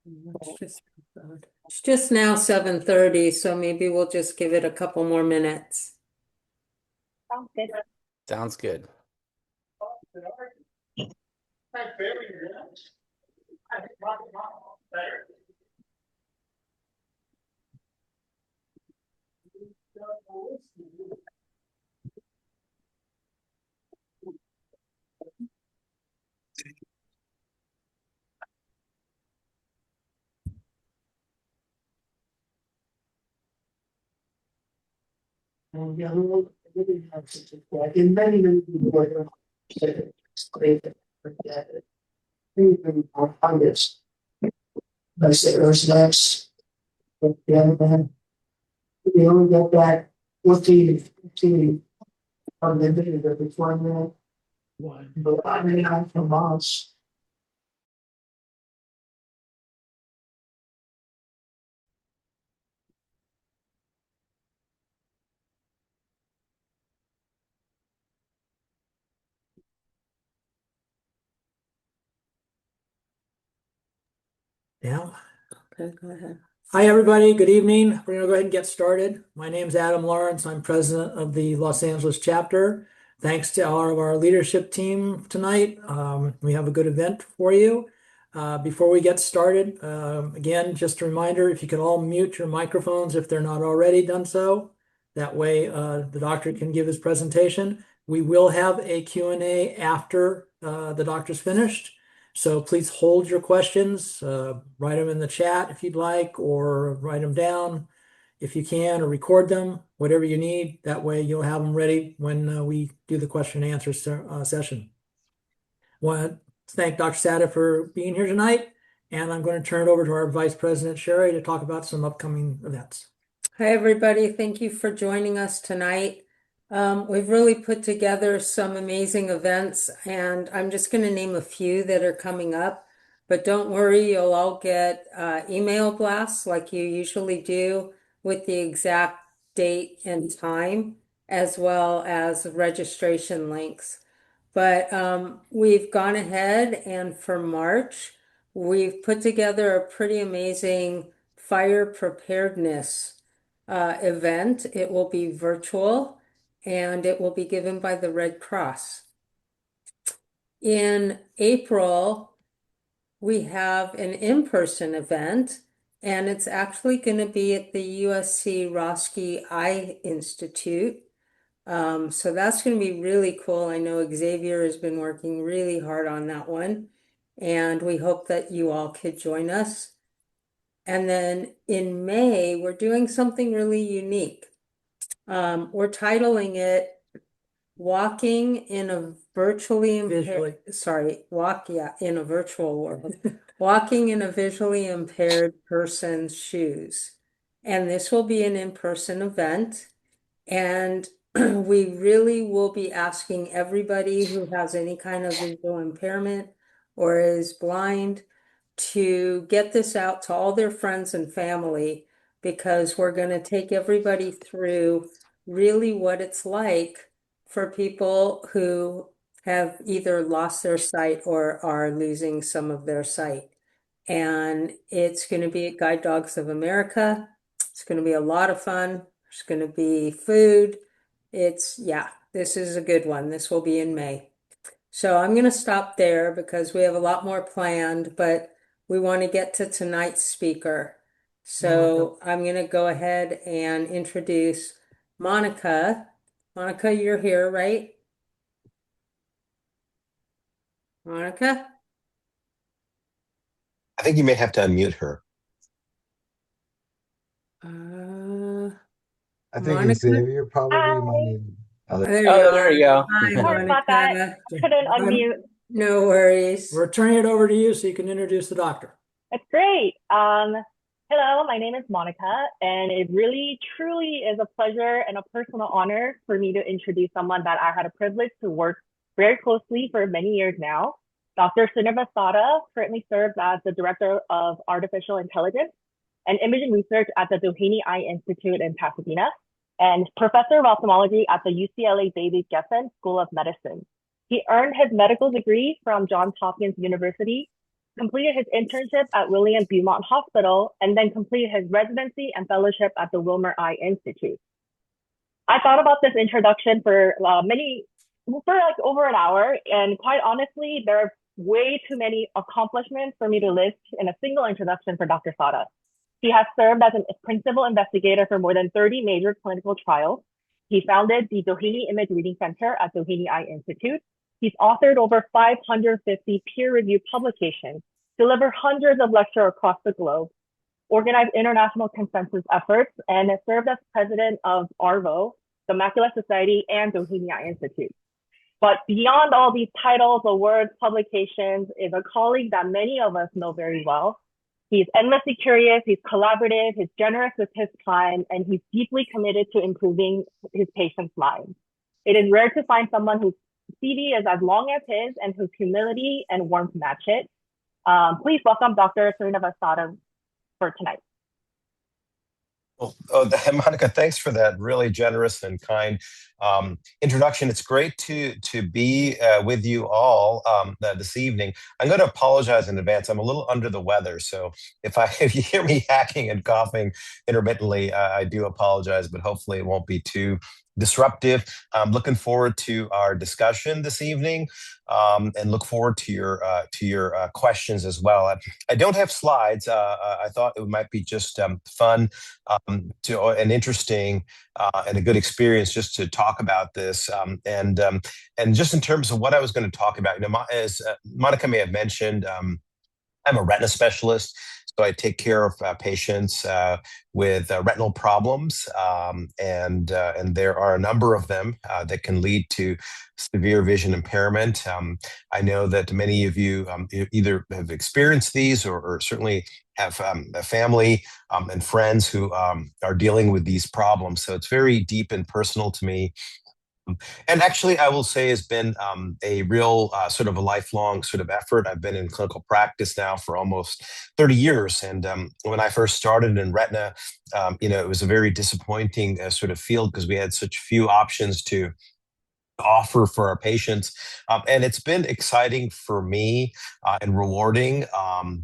It's just now 7:30, so maybe we'll just give it a couple more minutes. Sounds good. Sounds good. And yeah, really have such a like in many people are it's great but yeah, even on this. I say there's next, but yeah, man, we only got that 15 on the video before that. One, but I mean, I'm from Moss. Yeah. Okay, go ahead. Hi, everybody. Good evening. We're going to go ahead and get started. My name is Adam Lawrence. I'm president of the Los Angeles chapter. Thanks to all of our leadership team tonight. We have a good event for you. Before we get started, again, just a reminder, if you could all mute your microphones if they're not already done so. That way the doctor can give his presentation. We will have a Q&A after the doctor's finished. So please hold your questions, write them in the chat if you'd like, or write them down if you can, or record them, whatever you need. That way you'll have them ready when we do the question and answer session. I want to thank Dr. Sadda for being here tonight, and I'm going to turn it over to our Vice President, Sherry, to talk about some upcoming events. Hi, everybody. Thank you for joining us tonight. We've really put together some amazing events, and I'm just going to name a few that are coming up. But don't worry, you'll all get email blasts like you usually do with the exact date and time, as well as registration links. But we've gone ahead, and for March, we've put together a pretty amazing fire preparedness event. It will be virtual and it will be given by the Red Cross. In April, we have an in-person event, and it's actually going to be at the USC Doheny Eye Institute. So that's going to be really cool. I know Xavier has been working really hard on that one, and we hope that you all could join us. And then in May, we're doing something really unique. We're titling it Walking in a Virtually Impaired, in a virtual world. Walking in a visually impaired person's shoes. And this will be an in-person event. And we really will be asking everybody who has any kind of visual impairment or is blind to get this out to all their friends and family, because we're going to take everybody through really what it's like for people who have either lost their sight or are losing some of their sight. And it's going to be at Guide Dogs of America. It's going to be a lot of fun. There's going to be food. Yeah, this is a good one. This will be in May. So I'm going to stop there because we have a lot more planned, but we want to get to tonight's speaker. So I'm going to go ahead and introduce Monica. Monica, you're here, right? Monica? I think you may have to unmute her. I think Monica? Xavier probably might need. There There you go. Hi, Sorry about that. Monica. I couldn't unmute. No worries. We're turning it over to you so you can introduce the doctor. That's great. Hello, my name is Monica, and it really, truly is a pleasure and a personal honor for me to introduce someone that I had a privilege to work very closely for many years now. Dr. SriniVas Sadda currently serves as the Director of Artificial Intelligence and Imaging Research at the Doheny Eye Institute in Pasadena, and Professor of Ophthalmology at the UCLA David Geffen School of Medicine. He earned his medical degree from Johns Hopkins University completed his internship at William Beaumont Hospital, and then completed his residency and fellowship at the Wilmer Eye Institute. I thought about this introduction for like over an hour, and quite honestly, there are way too many accomplishments for me to list in a single introduction for Dr. Sadda. He has served as a principal investigator for more than 30 major clinical trials. He founded the Doheny Image Reading Center at Doheny Eye Institute. He's authored over 550 peer-reviewed publications, delivered hundreds of lectures across the globe, organized international consensus efforts, and served as president of ARVO, the Macular Society, and Doheny Eye Institute. But beyond all these titles, awards, publications, is a colleague that many of us know very well. He's endlessly curious, he's collaborative, he's generous with his time, and he's deeply committed to improving his patients' lives. It is rare to find someone whose CV is as long as his and whose humility and warmth match it. Please welcome Dr. SriniVas Sadda for tonight. Well, Monica, thanks for that really generous and kind introduction. It's great to be with you all this evening. I'm going to apologize in advance. I'm a little under the weather, so if you hear me hacking and coughing intermittently, I do apologize, but hopefully it won't be too disruptive. I'm looking forward to our discussion this evening, and look forward to your questions as well. I don't have slides. I thought it might be just fun and interesting and a good experience just to talk about this. And just in terms of what I was going to talk about, as Monica may have mentioned, I'm a retina specialist, so I take care of patients with retinal problems, and there are a number of them that can lead to severe vision impairment. I know that many of you either have experienced these or certainly have a family and friends who are dealing with these problems. So it's very deep and personal to me. And actually, I will say has been a real sort of a lifelong sort of effort. I've been in clinical practice now for almost 30 years. And when I first started in retina, it was a very disappointing sort of field because we had such few options to offer for our patients. And it's been exciting for me and rewarding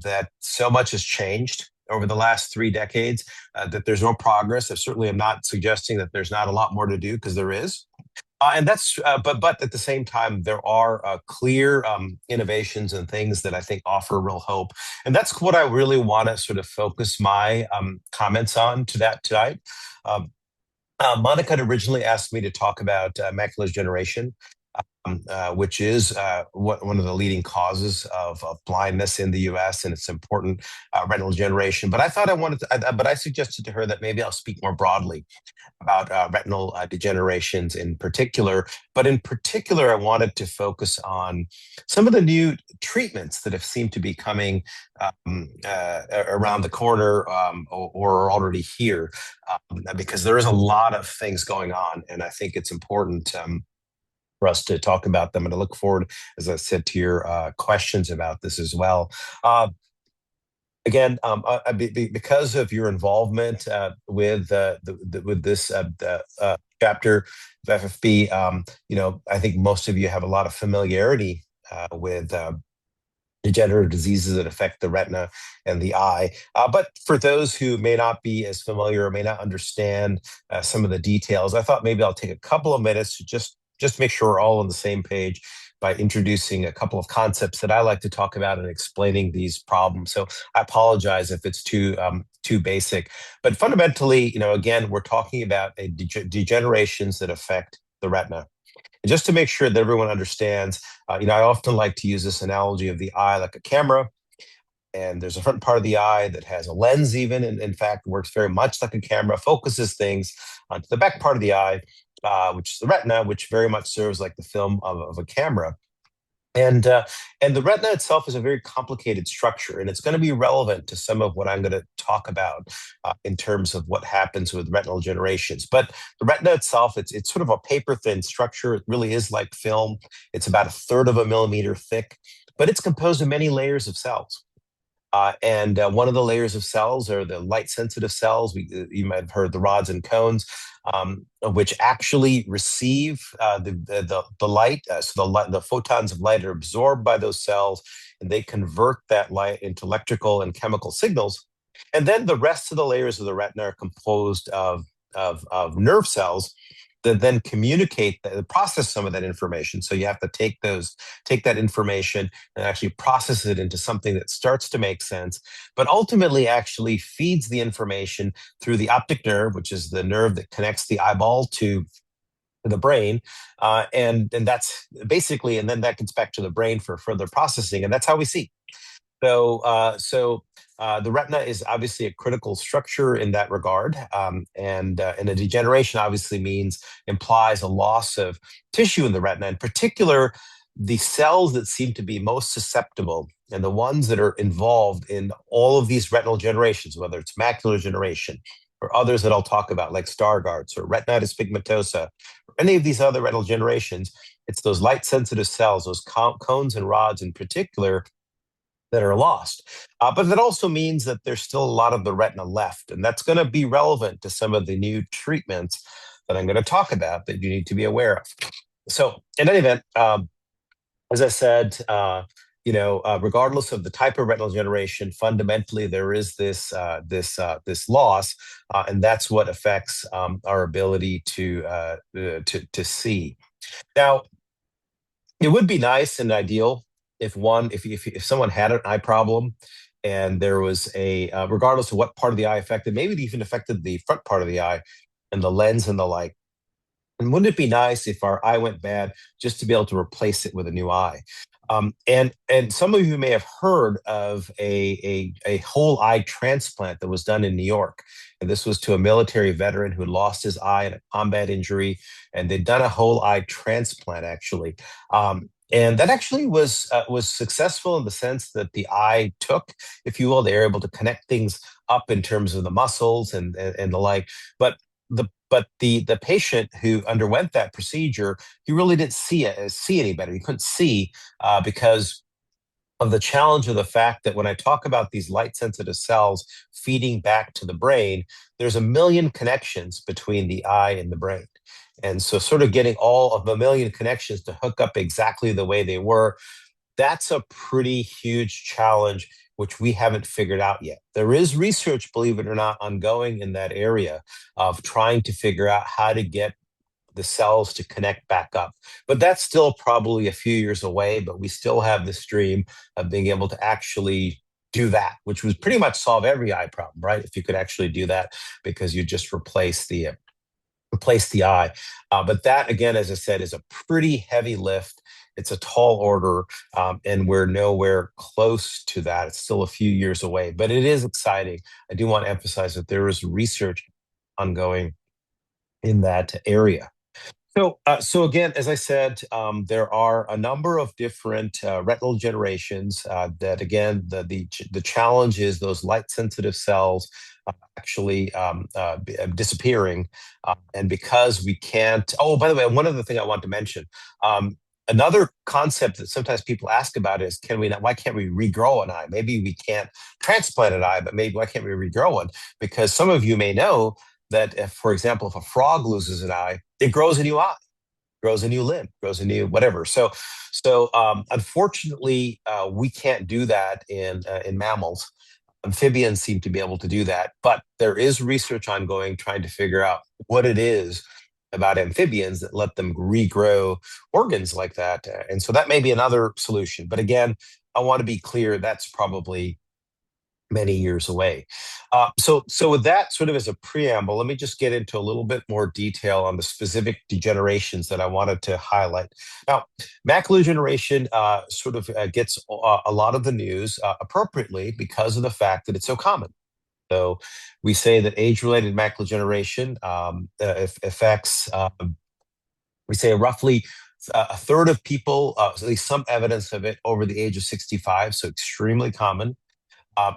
that so much has changed over the last 3 decades, that there's no progress. I certainly am not suggesting that there's not a lot more to do, because there is. And that's, but at the same time, there are clear innovations and things that I think offer real hope. And that's what I really want to sort of focus my comments on to that tonight. Monica had originally asked me to talk about macular degeneration, which is one of the leading causes of blindness in the U.S. and it's important retinal degeneration. But I suggested to her that maybe I'll speak more broadly about retinal degenerations in particular. But in particular, I wanted to focus on some of the new treatments that have seemed to be coming around the corner or are already here, because there is a lot of things going on, and I think it's important for us to talk about them. And I look forward, as I said, to your questions about this as well. Again, because of your involvement with this chapter of FFB, I think most of you have a lot of familiarity with degenerative diseases that affect the retina and the eye. But for those who may not be as familiar or may not understand some of the details, I thought maybe I'll take a couple of minutes to just make sure we're all on the same page by introducing a couple of concepts that I like to talk about and explaining these problems. So I apologize if it's too basic. But fundamentally, again, we're talking about degenerations that affect the retina. And just to make sure that everyone understands, I often like to use this analogy of the eye like a camera. And there's a front part of the eye that has a lens even, and in fact works very much like a camera, focuses things onto the back part of the eye, which is the retina, which very much serves like the film of a camera. And the retina itself is a very complicated structure, and it's going to be relevant to some of what I'm going to talk about in terms of what happens with retinal degenerations. But the retina itself, it's sort of a paper-thin structure. It really is like film. It's about 1/3 of a millimeter thick, but it's composed of many layers of cells. And one of the layers of cells are the light-sensitive cells. You might have heard the rods and cones, which actually receive the light. The photons of light are absorbed by those cells, and they convert that light into electrical and chemical signals. And then the rest of the layers of the retina are composed of nerve cells that then communicate, process some of that information. So you have to take that information and actually process it into something that starts to make sense, but ultimately actually feeds the information through the optic nerve, which is the nerve that connects the eyeball to the brain, and that's basically, and then that gets back to the brain for further processing, and that's how we see. So the retina is obviously a critical structure in that regard, and a degeneration obviously implies a loss of tissue in the retina. In particular, the cells that seem to be most susceptible and the ones that are involved in all of these retinal generations, whether it's macular degeneration or others that I'll talk about, like Stargardt's or retinitis pigmentosa, or any of these other retinal generations, it's those light-sensitive cells, those cones and rods in particular, that are lost. But that also means that there's still a lot of the retina left, and that's going to be relevant to some of the new treatments that I'm going to talk about that you need to be aware of. So in any event, as I said, regardless of the type of retinal degeneration, fundamentally there is this loss, and that's what affects our ability to see. Now, it would be nice and ideal if someone had an eye problem and there was regardless of what part of the eye affected, maybe it even affected the front part of the eye and the lens and the like. And wouldn't it be nice if our eye went bad just to be able to replace it with a new eye? And some of you may have heard of a whole eye transplant that was done in New York. And this was to a military veteran who lost his eye in a combat injury, and they'd done a whole eye transplant actually. And that actually was successful in the sense that the eye took, if you will, they were able to connect things up in terms of the muscles and the like. But the patient who underwent that procedure, he really didn't see any better. He couldn't see because of the challenge of the fact that when I talk about these light-sensitive cells feeding back to the brain, there's a million connections between the eye and the brain. And so sort of getting all of a million connections to hook up exactly the way they were, that's a pretty huge challenge, which we haven't figured out yet. There is research, believe it or not, ongoing in that area of trying to figure out how to get the cells to connect back up. But that's still probably a few years away, but we still have this dream of being able to actually do that, which would pretty much solve every eye problem, right? If you could actually do that, because you just replace the eye. But that, again, as I said, is a pretty heavy lift. It's a tall order, and we're nowhere close to that. It's still a few years away, but it is exciting. I do want to emphasize that there is research ongoing in that area. So again, as I said, there are a number of different retinal generations that, again, the challenge is those light-sensitive cells actually disappearing. And because we can't... Oh, by the way, one other thing I want to mention. Another concept that sometimes people ask about is, why can't we regrow an eye? Maybe we can't transplant an eye, but maybe why can't we regrow one? Because some of you may know that, if, for example, if a frog loses an eye, it grows a new eye, grows a new limb, grows a new whatever. So unfortunately, we can't do that in mammals. Amphibians seem to be able to do that, but there is research ongoing trying to figure out what it is about amphibians that let them regrow organs like that. And so that may be another solution. But again, I want to be clear, that's probably many years away. So with that sort of as a preamble, let me just get into a little bit more detail on the specific degenerations that I wanted to highlight. Now, macular degeneration gets a lot of the news appropriately because of the fact that it's so common. So we say that age-related macular degeneration affects, we say roughly a third of people, at least some evidence of it, over the age of 65, so extremely common.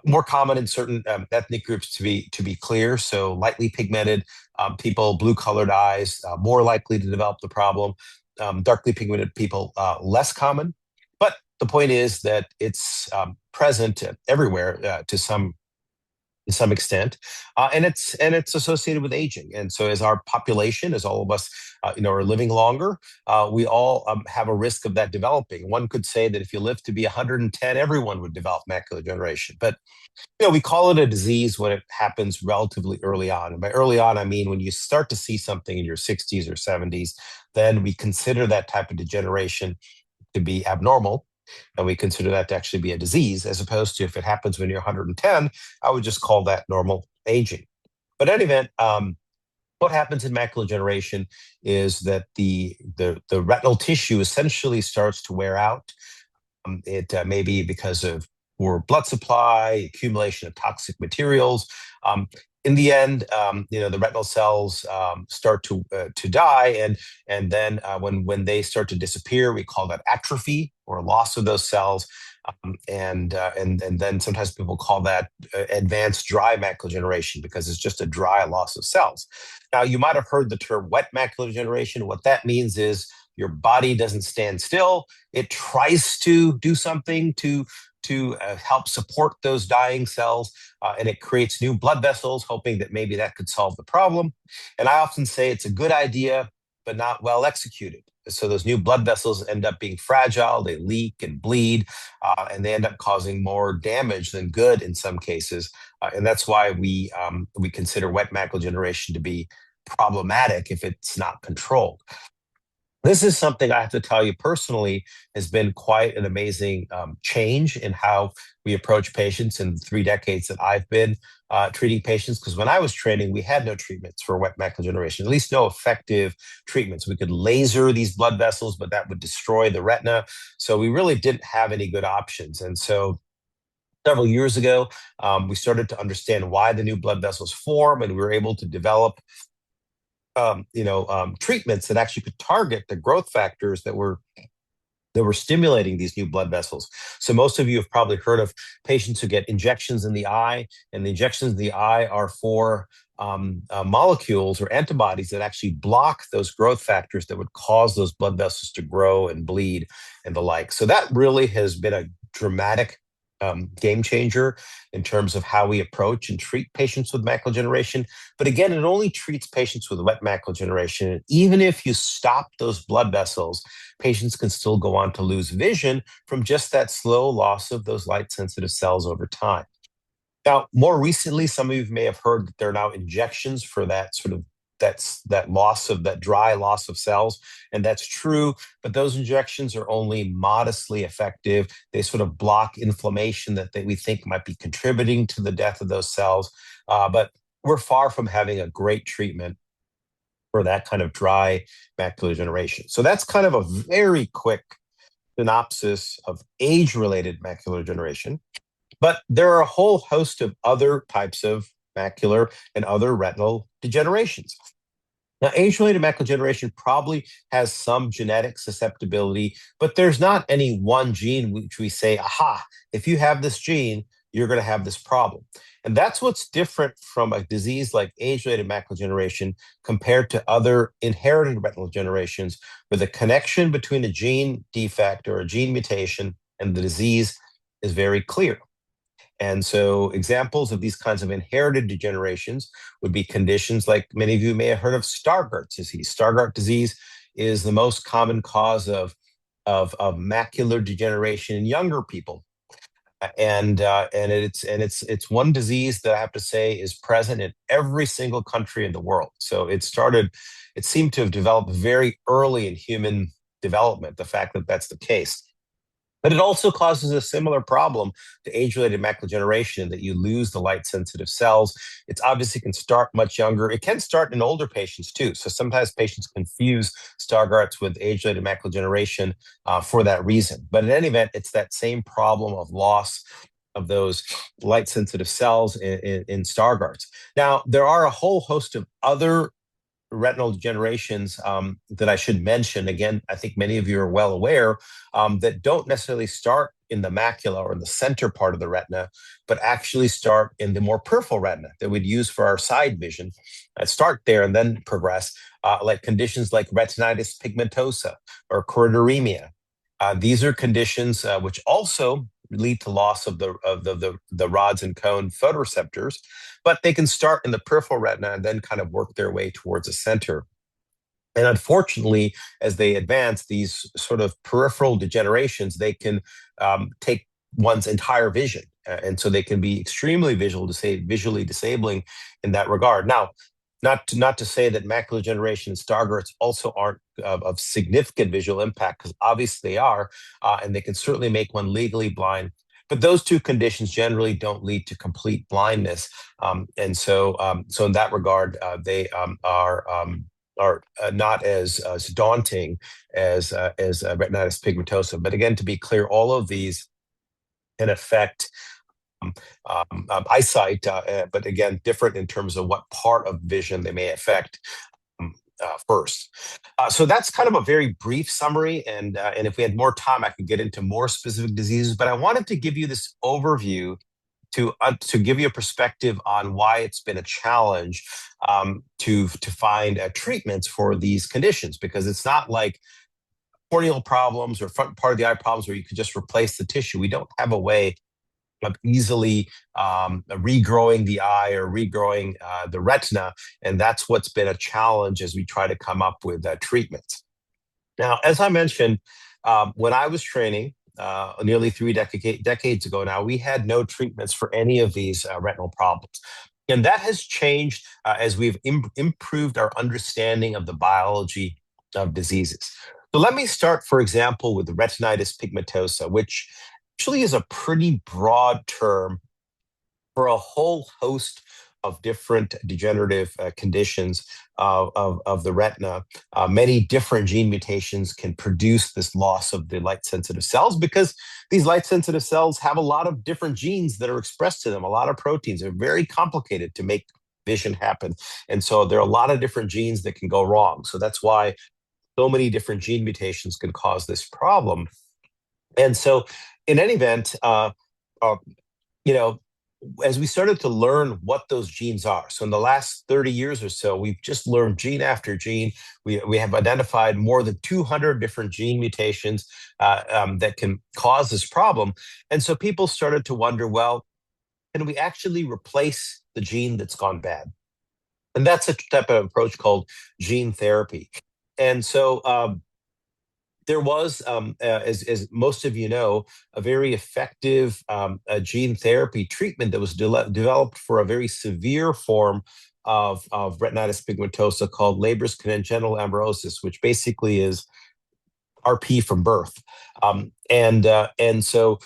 More common in certain ethnic groups, to be clear. So lightly pigmented people, blue-colored eyes, more likely to develop the problem. Darkly pigmented people, less common. But the point is that it's present everywhere to some extent, and it's associated with aging. And so, as our population, as all of us, are living longer, we all have a risk of that developing. One could say that if you live to be 110, everyone would develop macular degeneration. But we call it a disease when it happens relatively early on. And by early on, I mean when you start to see something in your 60s or 70s, then we consider that type of degeneration to be abnormal. And we consider that to actually be a disease, as opposed to if it happens when you're 110, I would just call that normal aging. But in any event, what happens in macular degeneration is that the retinal tissue essentially starts to wear out. It may be because of poor blood supply, accumulation of toxic materials. In the end, the retinal cells start to die, and then when they start to disappear, we call that atrophy or loss of those cells. And then sometimes people call that advanced dry macular degeneration because it's just a dry loss of cells. Now, you might have heard the term wet macular degeneration. What that means is your body doesn't stand still. It tries to do something to help support those dying cells, and it creates new blood vessels, hoping that maybe that could solve the problem. And I often say it's a good idea, but not well executed. So those new blood vessels end up being fragile, they leak and bleed, and they end up causing more damage than good in some cases. And that's why we consider wet macular degeneration to be problematic if it's not controlled. This is something I have to tell you personally has been quite an amazing change in how we approach patients in the 3 decades that I've been treating patients. Because when I was training, we had no treatments for wet macular degeneration, at least no effective treatments. We could laser these blood vessels, but that would destroy the retina. So we really didn't have any good options. And so several years ago, we started to understand why the new blood vessels form, and we were able to develop treatments that actually could target the growth factors that were stimulating these new blood vessels. So most of you have probably heard of patients who get injections in the eye, and the injections in the eye are for molecules or antibodies that actually block those growth factors that would cause those blood vessels to grow and bleed and the like. So that really has been a dramatic game changer in terms of how we approach and treat patients with macular degeneration. But again, it only treats patients with wet macular degeneration. And even if you stop those blood vessels, patients can still go on to lose vision from just that slow loss of those light-sensitive cells over time. Now, more recently, some of you may have heard that there are now injections for that sort of that dry loss of cells. And that's true, but those injections are only modestly effective. They sort of block inflammation that we think might be contributing to the death of those cells. But we're far from having a great treatment for that kind of dry macular degeneration. So that's kind of a very quick synopsis of age-related macular degeneration. But there are a whole host of other types of macular and other retinal degenerations. Now, age-related macular degeneration probably has some genetic susceptibility, but there's not any one gene which we say, aha, if you have this gene, you're going to have this problem. And that's what's different from a disease like age-related macular degeneration compared to other inherited retinal degenerations, where the connection between a gene defect or a gene mutation and the disease is very clear. And so examples of these kinds of inherited degenerations would be conditions like many of you may have heard of Stargardt disease. Stargardt disease is the most common cause of macular degeneration in younger people. And it's one disease that I have to say is present in every single country in the world. So it seemed to have developed very early in human development, the fact that that's the case. But it also causes a similar problem to age-related macular degeneration, that you lose the light-sensitive cells. It obviously can start much younger. It can start in older patients too. So sometimes patients confuse Stargardt's with age-related macular degeneration for that reason. But in any event, it's that same problem of loss of those light-sensitive cells in Stargardt's. Now, there are a whole host of other retinal degenerations that I should mention. Again, I think many of you are well aware that don't necessarily start in the macula or the center part of the retina, but actually start in the more peripheral retina that we'd use for our side vision. Start there and then progress, like conditions like retinitis pigmentosa or choroideremia. These are conditions which also lead to loss of the rods and cone photoreceptors, but they can start in the peripheral retina and then kind of work their way towards the center. And unfortunately, as they advance, these sort of peripheral degenerations, they can take one's entire vision. And so they can be extremely visually disabling in that regard. Now, not to say that macular degeneration and Stargardt's also aren't of significant visual impact, because obviously they are, and they can certainly make one legally blind. But those two conditions generally don't lead to complete blindness, and so in that regard, they are not as daunting as retinitis pigmentosa. But again, to be clear, all of these can affect eyesight, but again, different in terms of what part of vision they may affect first. So that's kind of a very brief summary, and if we had more time, I could get into more specific diseases. But I wanted to give you this overview to give you a perspective on why it's been a challenge to find treatments for these conditions, because it's not like corneal problems or front part of the eye problems where you could just replace the tissue. We don't have a way of easily regrowing the eye or regrowing the retina, and that's what's been a challenge as we try to come up with treatments. Now, as I mentioned, when I was training nearly three decades ago now, we had no treatments for any of these retinal problems. And that has changed as we've improved our understanding of the biology of diseases. So let me start, for example, with the retinitis pigmentosa, which actually is a pretty broad term for a whole host of different degenerative conditions of the retina. Many different gene mutations can produce this loss of the light-sensitive cells, because these light-sensitive cells have a lot of different genes that are expressed to them, a lot of proteins. They're very complicated to make vision happen. And so there are a lot of different genes that can go wrong. So that's why so many different gene mutations can cause this problem. And so in any event, as we started to learn what those genes are, so in the last 30 years or so, we've just learned gene after gene. We have identified more than 200 different gene mutations that can cause this problem. And so people started to wonder, well, can we actually replace the gene that's gone bad? And that's a type of approach called gene therapy. And so there was, as most of you know, a very effective gene therapy treatment that was developed for a very severe form of retinitis pigmentosa called Leber's congenital amaurosis, which basically is RP from birth. And so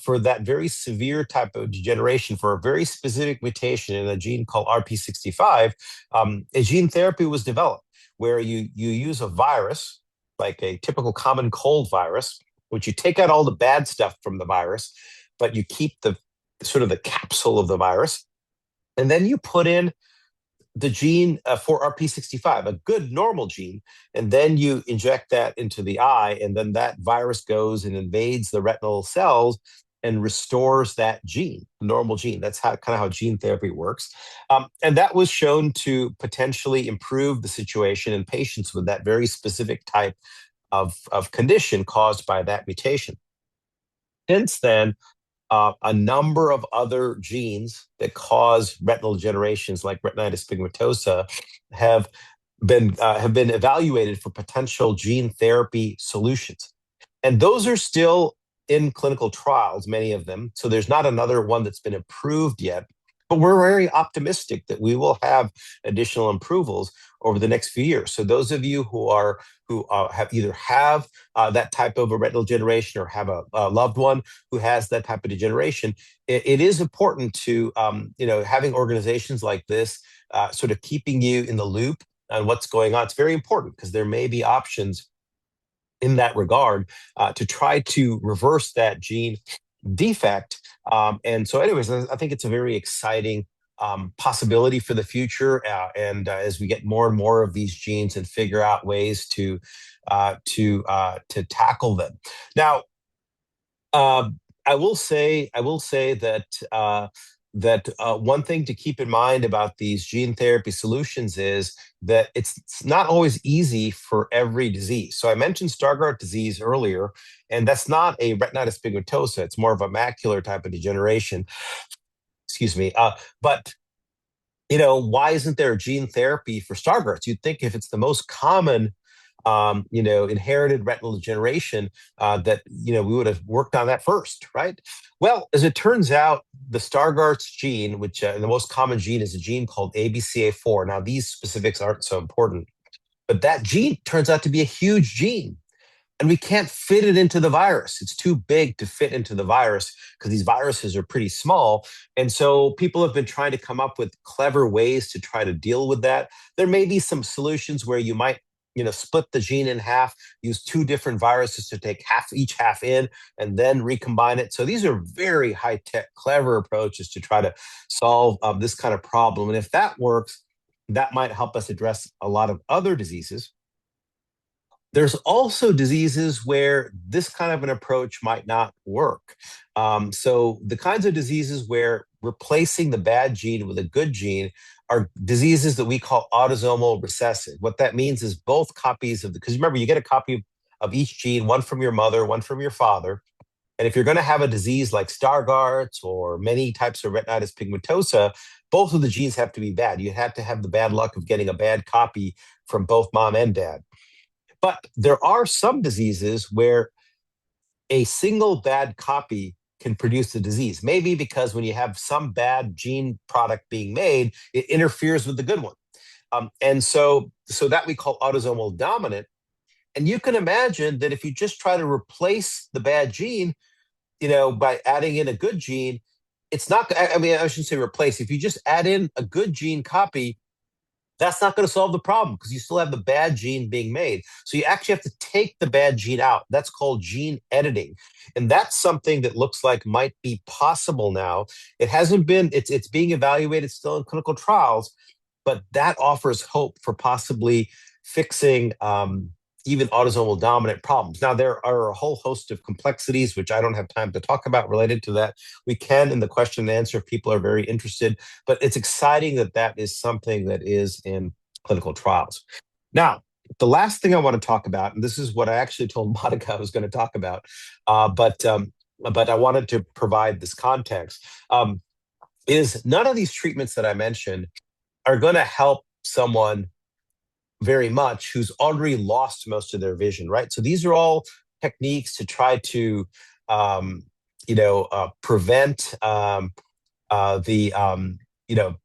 for that very severe type of degeneration, for a very specific mutation in a gene called RP65, a gene therapy was developed where you use a virus, like a typical common cold virus, which you take out all the bad stuff from the virus, but you keep the sort of the capsule of the virus. And then you put in the gene for RP65, a good normal gene, and then you inject that into the eye, and then that virus goes and invades the retinal cells and restores that gene, normal gene. That's kind of how gene therapy works. And that was shown to potentially improve the situation in patients with that very specific type of condition caused by that mutation. Since then, a number of other genes that cause retinal degenerations like retinitis pigmentosa have been evaluated for potential gene therapy solutions. And those are still in clinical trials, many of them. So there's not another one that's been approved yet. But we're very optimistic that we will have additional approvals over the next few years. So those of you who have either that type of a retinal degeneration or have a loved one who has that type of degeneration, it is important to having organizations like this sort of keeping you in the loop on what's going on. It's very important because there may be options in that regard to try to reverse that gene defect. And so anyways, I think it's a very exciting possibility for the future. And as we get more and more of these genes and figure out ways to tackle them. Now, I will say that one thing to keep in mind about these gene therapy solutions is that it's not always easy for every disease. So I mentioned Stargardt disease earlier, and that's not a retinitis pigmentosa. It's more of a macular type of degeneration. Excuse me. But why isn't there a gene therapy for Stargardt's? You'd think if it's the most common inherited retinal degeneration, that, we would have worked on that first, right? Well, as it turns out, the Stargardt's gene, which the most common gene is a gene called ABCA4. Now, these specifics aren't so important, but that gene turns out to be a huge gene. And we can't fit it into the virus. It's too big to fit into the virus because these viruses are pretty small. And so people have been trying to come up with clever ways to try to deal with that. There may be some solutions where you might split the gene in half, use two different viruses to take each half in, and then recombine it. So these are very high-tech, clever approaches to try to solve this kind of problem. And if that works, that might help us address a lot of other diseases. There's also diseases where this kind of an approach might not work. So the kinds of diseases where replacing the bad gene with a good gene are diseases that we call autosomal recessive. What that means is both copies because remember, you get a copy of each gene, one from your mother, one from your father. And if you're going to have a disease like Stargardt's or many types of retinitis pigmentosa, both of the genes have to be bad. You have to have the bad luck of getting a bad copy from both mom and dad. But there are some diseases where a single bad copy can produce the disease. Maybe because when you have some bad gene product being made, it interferes with the good one. And so that we call autosomal dominant. And you can imagine that if you just try to replace the bad gene, by adding in a good gene, it's not, I shouldn't say replace. If you just add in a good gene copy, that's not going to solve the problem because you still have the bad gene being made. So you actually have to take the bad gene out. That's called gene editing. And that's something that looks like might be possible now. It hasn't been, it's being evaluated still in clinical trials, but that offers hope for possibly fixing even autosomal dominant problems. Now, there are a whole host of complexities, which I don't have time to talk about related to that. We can in the question and answer if people are very interested, but it's exciting that that is something that is in clinical trials. Now, the last thing I want to talk about, and this is what I actually told Monica I was going to talk about, but I wanted to provide this context, is none of these treatments that I mentioned are going to help someone very much who's already lost most of their vision, right? So these are all techniques to try to, prevent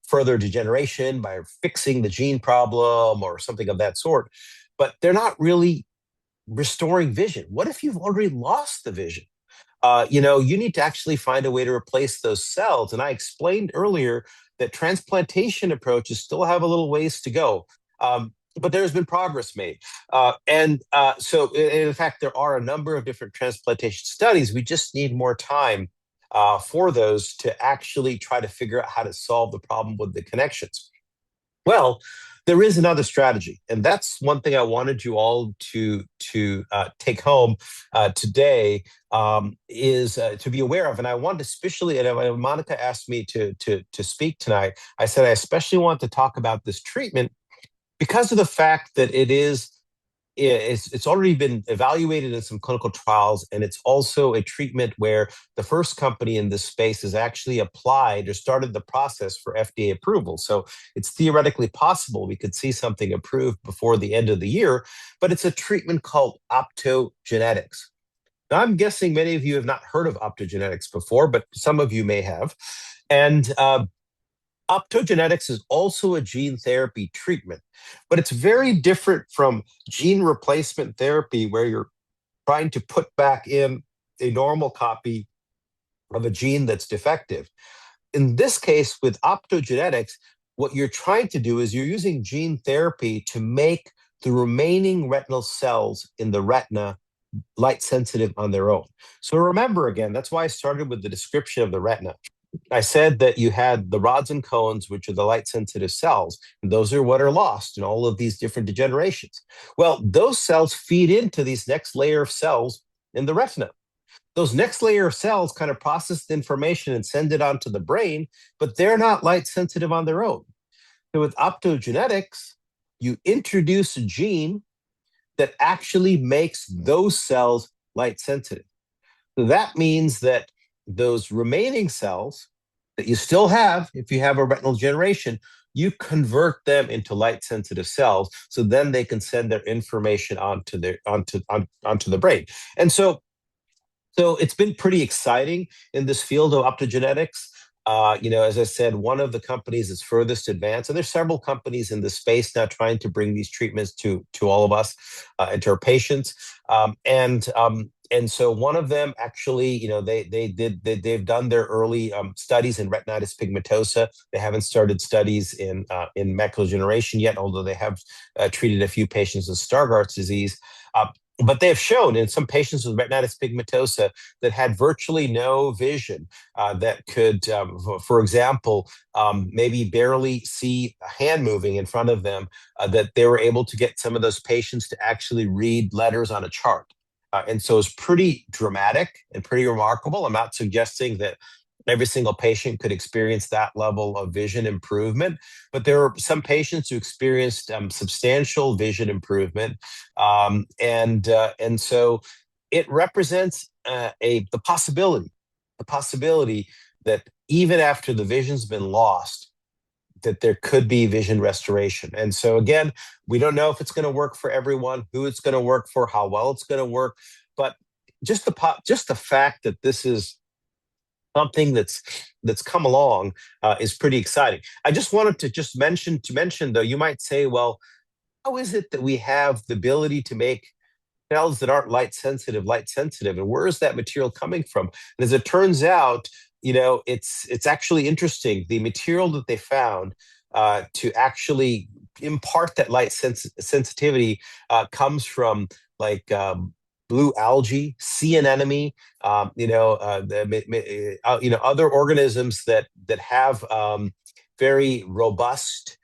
further degeneration by fixing the gene problem or something of that sort. But they're not really restoring vision. What if you've already lost the vision? You need to actually find a way to replace those cells. And I explained earlier that transplantation approaches still have a little ways to go. But there's been progress made. So in fact, there are a number of different transplantation studies. We just need more time for those to actually try to figure out how to solve the problem with the connections. Well, there is another strategy, and that's one thing I wanted you all to take home today, is to be aware of. And I wanted especially, and when Monica asked me to speak tonight, I said I especially want to talk about this treatment because of the fact that it's already been evaluated in some clinical trials, and it's also a treatment where the first company in this space has actually applied or started the process for FDA approval. So it's theoretically possible we could see something approved before the end of the year, but it's a treatment called optogenetics. Now, I'm guessing many of you have not heard of optogenetics before, but some of you may have. And optogenetics is also a gene therapy treatment, but it's very different from gene replacement therapy where you're trying to put back in a normal copy of a gene that's defective. In this case, with optogenetics, what you're trying to do is you're using gene therapy to make the remaining retinal cells in the retina light sensitive on their own. So remember, again, that's why I started with the description of the retina. I said that you had the rods and cones, which are the light-sensitive cells, and those are what are lost in all of these different degenerations. Well, those cells feed into these next layer of cells in the retina. those next layer of cells kind of process the information and send it on to the brain, but they're not light sensitive on their own. So with optogenetics, you introduce a gene that actually makes those cells light sensitive. So that means that those remaining cells that you still have, if you have a retinal degeneration, you convert them into light sensitive cells. So then they can send their information onto the brain. And so it's been pretty exciting in this field of optogenetics. As I said, one of the companies is furthest advanced, and there's several companies in this space now trying to bring these treatments to all of us and to our patients. And so one of them actually, they've done their early studies in retinitis pigmentosa. They haven't started studies in macular degeneration yet, although they have treated a few patients with Stargardt's disease. But they have shown in some patients with retinitis pigmentosa that had virtually no vision, that could, for example, maybe barely see a hand moving in front of them, that they were able to get some of those patients to actually read letters on a chart. And so it's pretty dramatic and pretty remarkable. I'm not suggesting that every single patient could experience that level of vision improvement, but there are some patients who experienced substantial vision improvement, and so it represents the possibility that even after the vision's been lost, that there could be vision restoration. And so again, we don't know if it's going to work for everyone, who it's going to work for, how well it's going to work, but just the fact that this is something that's come along is pretty exciting. I just wanted to mention though, you might say, well, how is it that we have the ability to make cells that aren't light sensitive, and where is that material coming from? And as it turns out, it's actually interesting. The material that they found to actually impart that light sensitivity comes from like blue algae, sea anemone, other organisms that have very robust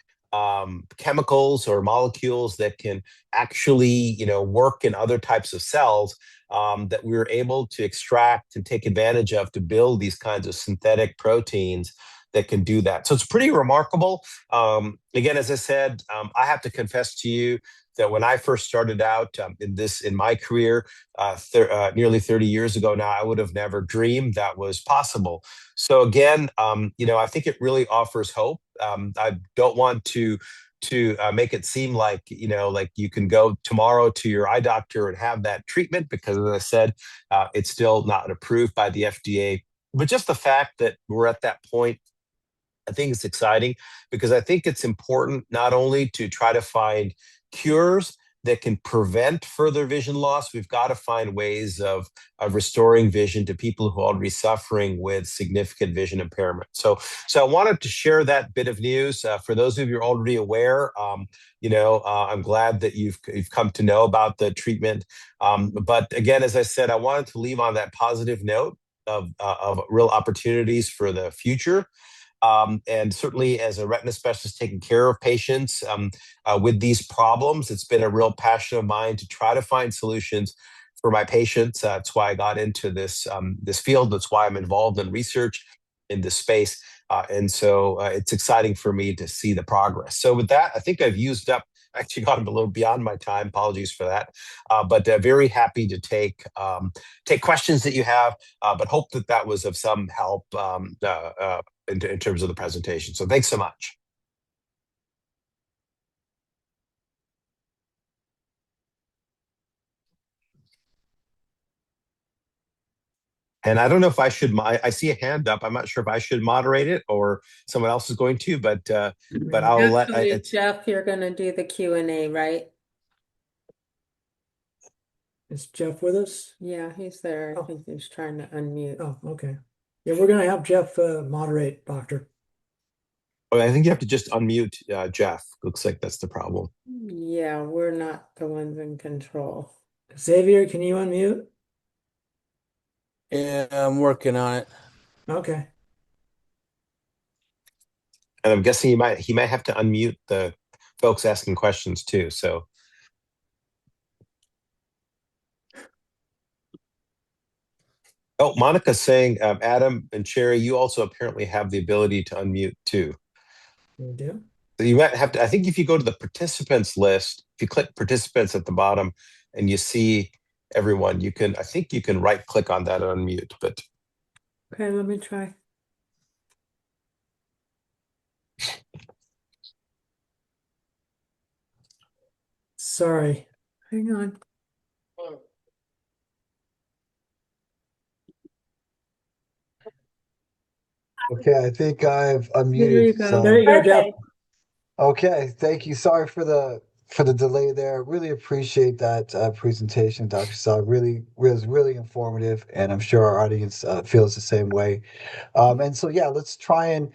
chemicals or molecules that can actually, work in other types of cells, that we were able to extract and take advantage of to build these kinds of synthetic proteins that can do that. So it's pretty remarkable. Again, as I said, I have to confess to you that when I first started out in my career, nearly 30 years ago now, I would have never dreamed that was possible. So again, I think it really offers hope. I don't want to make it seem like like you can go tomorrow to your eye doctor and have that treatment, because as I said, it's still not approved by the FDA. But just the fact that we're at that point, I think it's exciting, because I think it's important not only to try to find cures that can prevent further vision loss. We've got to find ways of restoring vision to people who are already suffering with significant vision impairment. So I wanted to share that bit of news. For those of you who are already aware, I'm glad that you've come to know about the treatment. But again, as I said, I wanted to leave on that positive note of real opportunities for the future. And certainly as a retina specialist taking care of patients with these problems, it's been a real passion of mine to try to find solutions for my patients. That's why I got into this field. That's why I'm involved in research in this space. And so it's exciting for me to see the progress. So with that, I think I've used up, actually gone a little beyond my time. Apologies for that. But very happy to take questions that you have, but hope that was of some help in terms of the presentation. So thanks so much. And I don't know if I should. I see a hand up. I'm not sure if I should moderate it or someone else is going to. But I'll Actually, let. Jeff, you're going to do the Q&A, right? Is Jeff with us? Yeah, he's there. I Oh. think he's trying to unmute. Oh, okay. Yeah, we're gonna have Jeff moderate, Doctor. I think you have to just unmute Jeff. Looks like that's the problem. Yeah, we're not the ones in control. Xavier, can you unmute? Yeah, I'm working on it. Okay. And I'm guessing he might have to unmute the folks asking questions too. So. Oh, Monica's saying, Adam and Cherry, you also apparently have the ability to unmute too. We do. So you might have to, I think if you go to the participants list, if you click participants at the bottom and you see everyone, I think you can right click on that and unmute, but Okay, let me try. Sorry. Hang on. Okay, I think I've There unmuted. you go. So There you go, Jeff. Perfect. okay, thank you. Sorry for the delay there. Really appreciate that presentation, Dr. Saad. Really was really informative, and I'm sure our audience feels the same way. And so yeah, let's try and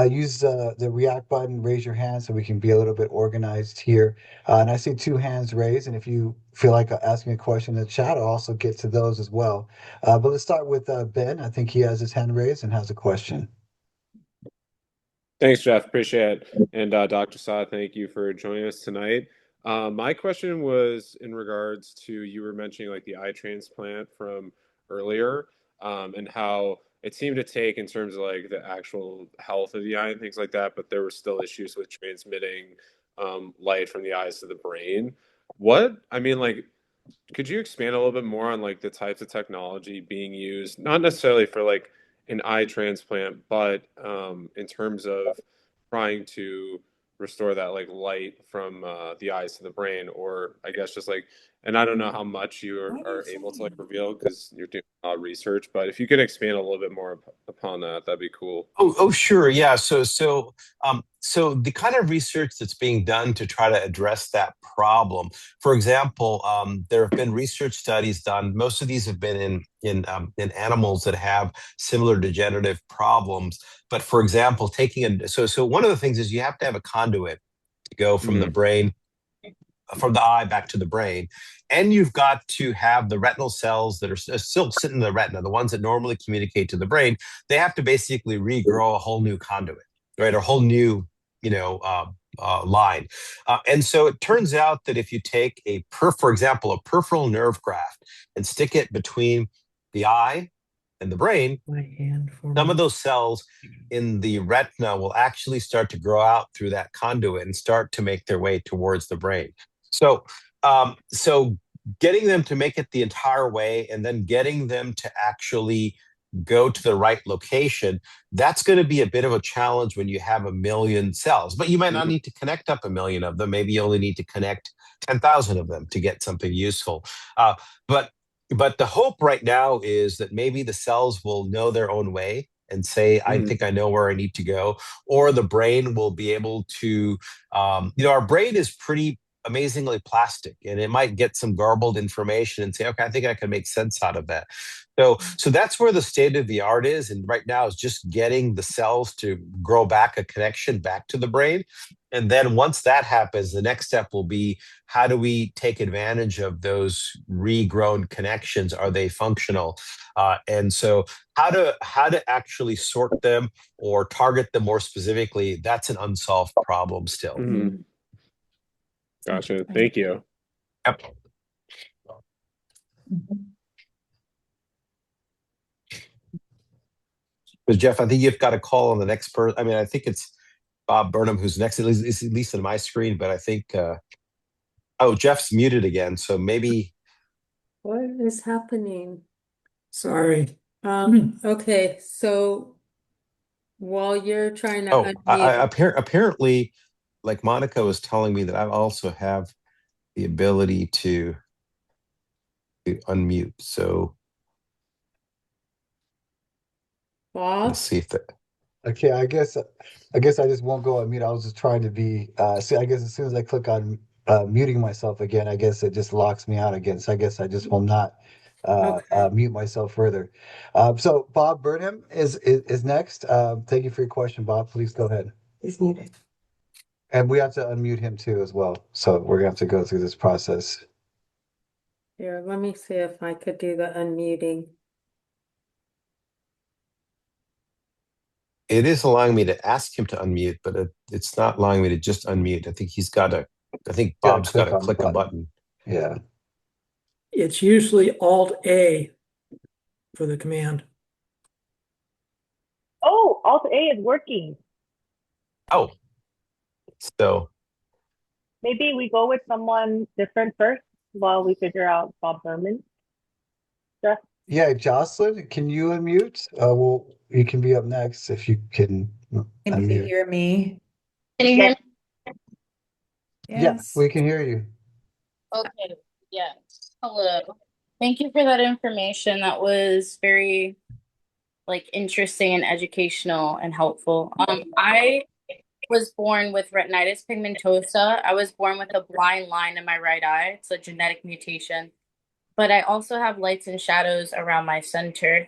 use the react button, raise your hand so we can be a little bit organized here. And I see two hands raised, and if you feel like asking a question in the chat, I'll also get to those as well. But let's start with Ben. I think he has his hand raised and has a question. Thanks, Jeff. Appreciate it. And Dr. Saad, thank you for joining us tonight. My question was in regards to you were mentioning like the eye transplant from earlier, and how it seemed to take in terms of like the actual health of the eye and things like that, but there were still issues with transmitting light from the eyes to the brain. I mean, like, could you expand a little bit more on like the types of technology being used, not necessarily for like an eye transplant, but in terms of trying to restore that like light from the eyes to the brain, or I guess just like, and I don't know how much you are able to like reveal because you're doing research, but if you could expand a little bit more upon that, that'd be cool. Oh, sure. Yeah. So the kind of research that's being done to try to address that problem, for example, there have been research studies done. Most of these have been in animals that have similar degenerative problems. But for example, so one of the things is you have to have a conduit to go from the brain, from the eye back to the brain. And you've got to have the retinal cells that are still sitting in the retina, the ones that normally communicate to the brain. They have to basically regrow a whole new conduit, right? A whole new, line. And so it turns out that if you take for example, a peripheral nerve graft and stick it between the eye and the brain, My hand for some me. of those cells in the retina will actually start to grow out through that conduit and start to make their way towards the brain. So getting them to make it the entire way and then getting them to actually go to the right location, that's going to be a bit of a challenge when you have 1 million cells. But you might not need to connect up 1 million of them. Maybe you only need to connect 10,000 of them to get something useful. But the hope right now is that maybe the cells will know their own way and say, I think I know where I need to go. Or the brain will be able to, our brain is pretty amazingly plastic, and it might get some garbled information and say, okay, I think I can make sense out of that. So that's where the state of the art is. And right now is just getting the cells to grow back a connection back to the brain. And then once that happens, the next step will be, how do we take advantage of those regrown connections? Are they functional? And so how to actually sort them or target them more specifically, that's an unsolved problem still. Gotcha. Thank you. Yep. But Jeff, I think you've got a call on the next person. I mean, I think it's Bob Burnham who's next, at least in my screen. But I think, Jeff's muted again, so maybe. What is happening? Sorry. Okay, so while you're trying to unmute, Apparently, like Monica was telling me that I also have the ability to unmute. So Bob, let's see if that. Okay, I guess I just won't go on mute. I was just trying to be see, I guess as soon as I click on muting myself again, I guess it just locks me out again. So I guess I just will not Okay. mute myself further. So Bob Burnham is next. Thank you for your question, Bob. Please go ahead. He's muted. And we have to unmute him too as well. So we're gonna have to go through this process. Here, let me see if I could do the unmuting. It is allowing me to ask him to unmute, but it's not allowing me to just unmute. I think Bob's got to click a button. Yeah. It's usually Alt A for the command. Oh, Alt A is working. Oh, so Maybe we go with someone different first while we figure out Bob Berman's stuff. Yeah, Jocelyn, can you unmute? Well, you can be up next if you can Can you unmute. hear me? Can you hear me? Yeah, Yes. we can hear you. Okay, yes. Hello. Thank you for that information. That was very interesting and educational and helpful. I was born with retinitis pigmentosa. I was born with a blind line in my right eye. It's a genetic mutation. But I also have lights and shadows around my center.